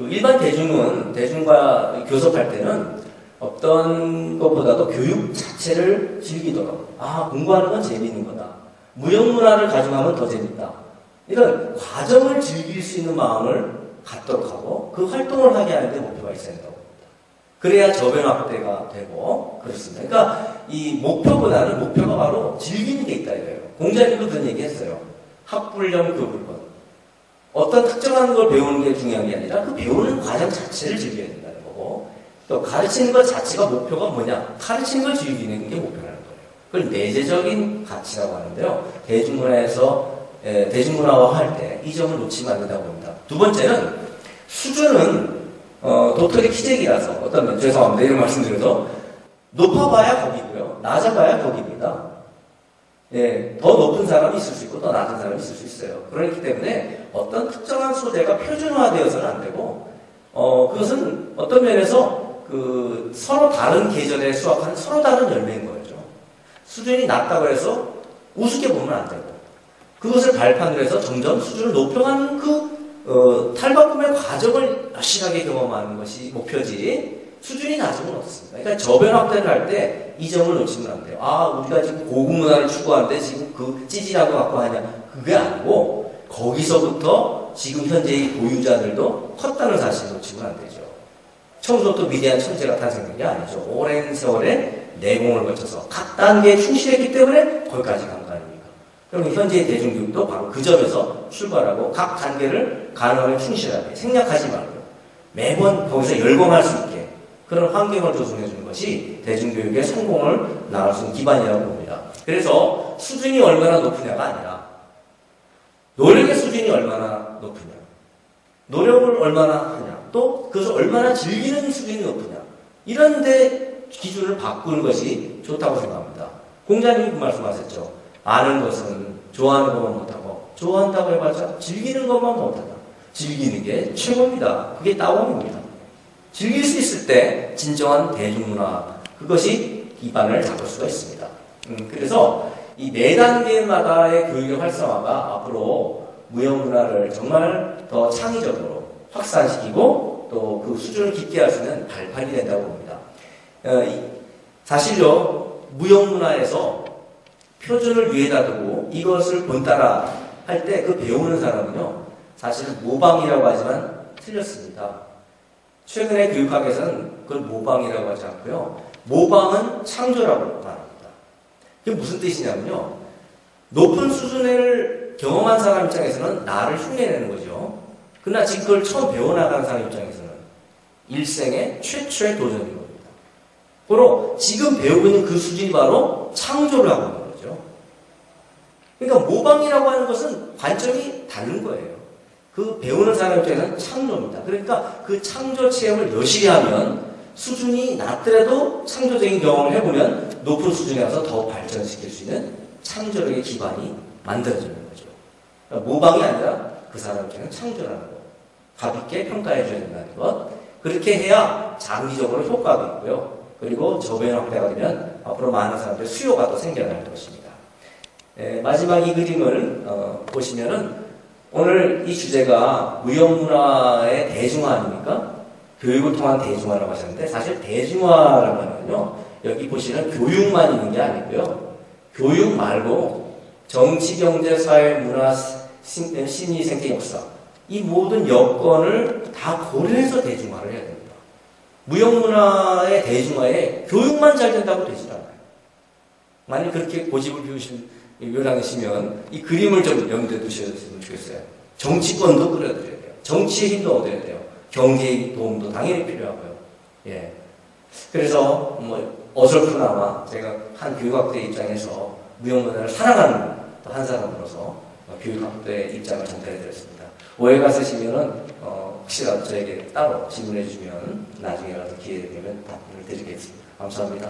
[SPEAKER 2] 일반 대중과 교섭할 때는 어떤 것보다도 교육 자체를 즐기도록 공부하는 건 재미있는 거다. 무형문화를 가져가면 더 재밌다. 이런 과정을 즐길 수 있는 마음을 갖도록 하고 그 활동을 하게 하는데 목표가 있어야 된다고 봅니다. 그래야 저변 확대가 되고 그렇습니다. 그러니까 이 목표보다는 목표가 바로 즐기는 게 있다 이거예요. 공자님도 그런 얘기 했어요. 학불령 교불권. 어떤 특정한 걸 배우는 게 중요한 게 아니라 그 배우는 과정 자체를 즐겨야 된다는 거고 또 가르치는 것 자체가 목표가 뭐냐? 가르치는 걸 즐기는 게 목표라는 거예요. 그걸 내재적인 가치라고 하는데요. 대중문화화 할 때 이 점을 놓치면 안 된다고 봅니다. 두 번째는 수준은 도토리 키재기라서 어떤 면 죄송합니다. 이런 말씀드려서 높아봐야 거기고요. 낮아봐야 거기입니다. 더 높은 사람이 있을 수 있고 더 낮은 사람이 있을 수 있어요. 그렇기 때문에 어떤 특정한 소재가 표준화되어서는 안 되고 그것은 어떤 면에서 서로 다른 계절에 수확하는 서로 다른 열매인 거죠. 수준이 낮다고 해서 우습게 보면 안 되고 그것을 발판으로 해서 점점 수준을 높여가는 탈바꿈의 과정을 확실하게 경험하는 것이 목표지 수준이 낮으면 어떻습니까? 그러니까 저변 확대를 할 때 이 점을 놓치면 안 돼요. 우리가 지금 고급 문화를 추구하는데 지금 그 찌질하고 갖고 하냐. 그게 아니고 거기서부터 지금 현재의 보유자들도 컸다는 사실을 놓치면 안 되죠. 처음부터 위대한 천재가 탄생된 게 아니죠. 오랜 세월의 내공을 거쳐서 각 단계에 충실했기 때문에 거기까지 간 거 아닙니까? 그럼 현재의 대중교육도 바로 그 점에서 출발하고 각 단계를 가능하면 충실하게 생략하지 말고 매번 거기서 열공할 수 있게 그런 환경을 조성해 주는 것이 대중교육의 성공을 나갈 수 있는 기반이라고 봅니다. 그래서 수준이 얼마나 높으냐가 아니라 노력의 수준이 얼마나 높으냐, 노력을 얼마나 하냐, 또 그것을 얼마나 즐기는 수준이 높으냐 이런 데 기준을 바꾸는 것이 좋다고 생각합니다. 공자님이 그 말씀하셨죠. 아는 것은 좋아하는 것만 못하고 좋아한다고 해봤자 즐기는 것만 못하다. 즐기는 게 최고입니다. 그게 따옴입니다. 즐길 수 있을 때 진정한 대중문화 그것이 기반을 잡을 수가 있습니다. 그래서 이 4단계마다의 교육의 활성화가 앞으로 무형문화를 정말 더 창의적으로 확산시키고 또 그 수준을 깊게 할 수 있는 발판이 된다고 봅니다. 사실요, 무형문화에서 표준을 위에다 두고 이것을 본따라 할 때 그 배우는 사람은요, 사실은 모방이라고 하지만 틀렸습니다. 최근에 교육학에서는 그걸 모방이라고 하지 않고요, 모방은 창조라고 말합니다. 이게 무슨 뜻이냐면요, 높은 수준을 경험한 사람 입장에서는 나를 흉내내는 거죠. 그러나 지금 그걸 처음 배워나가는 사람 입장에서는 일생의 최초의 도전인 겁니다. 바로 지금 배우고 있는 그 수준이 바로 창조를 하고 있는 거죠. 그러니까 모방이라고 하는 것은 관점이 다른 거예요. 그 배우는 사람 입장에서는 창조입니다. 그러니까 그 창조 체험을 여실히 하면 수준이 낮더라도 창조적인 경험을 해보면 높은 수준에 가서 더 발전시킬 수 있는 창조력의 기반이 만들어지는 거죠. 그러니까 모방이 아니라 그 사람 입장에서는 창조라는 것, 가볍게 평가해 줘야 된다는 것, 그렇게 해야 장기적으로 효과가 있고요. 그리고 저변 확대가 되면 앞으로 많은 사람들의 수요가 또 생겨날 것입니다. 마지막 이 그림을 보시면은 오늘 이 주제가 무형문화의 대중화 아닙니까? 교육을 통한 대중화라고 하셨는데, 사실 대중화라고 하면요, 여기 보시는 교육만 있는 게 아니고요, 교육 말고 정치, 경제, 사회, 문화, 심리, 생태, 역사, 이 모든 여건을 다 고려해서 대중화를 해야 됩니다. 무형문화의 대중화에 교육만 잘 된다고 되질 않아요. 만약 그렇게 고집을 묘랑하시면 이 그림을 좀 염두에 두셨으면 좋겠어요. 정치권도 끌어들여야 돼요. 정치의 힘도 얻어야 돼요. 경제의 도움도 당연히 필요하고요. 예. 그래서 어설프나마 제가 한 교육학대 입장에서 무형문화를 사랑하는 또 한 사람으로서 교육학대 입장을 전달해드렸습니다. 오해가 있으시면은 혹시라도 저에게 따로 질문해 주시면 나중에 가서 기회 되면 답변을 드리겠습니다. 감사합니다.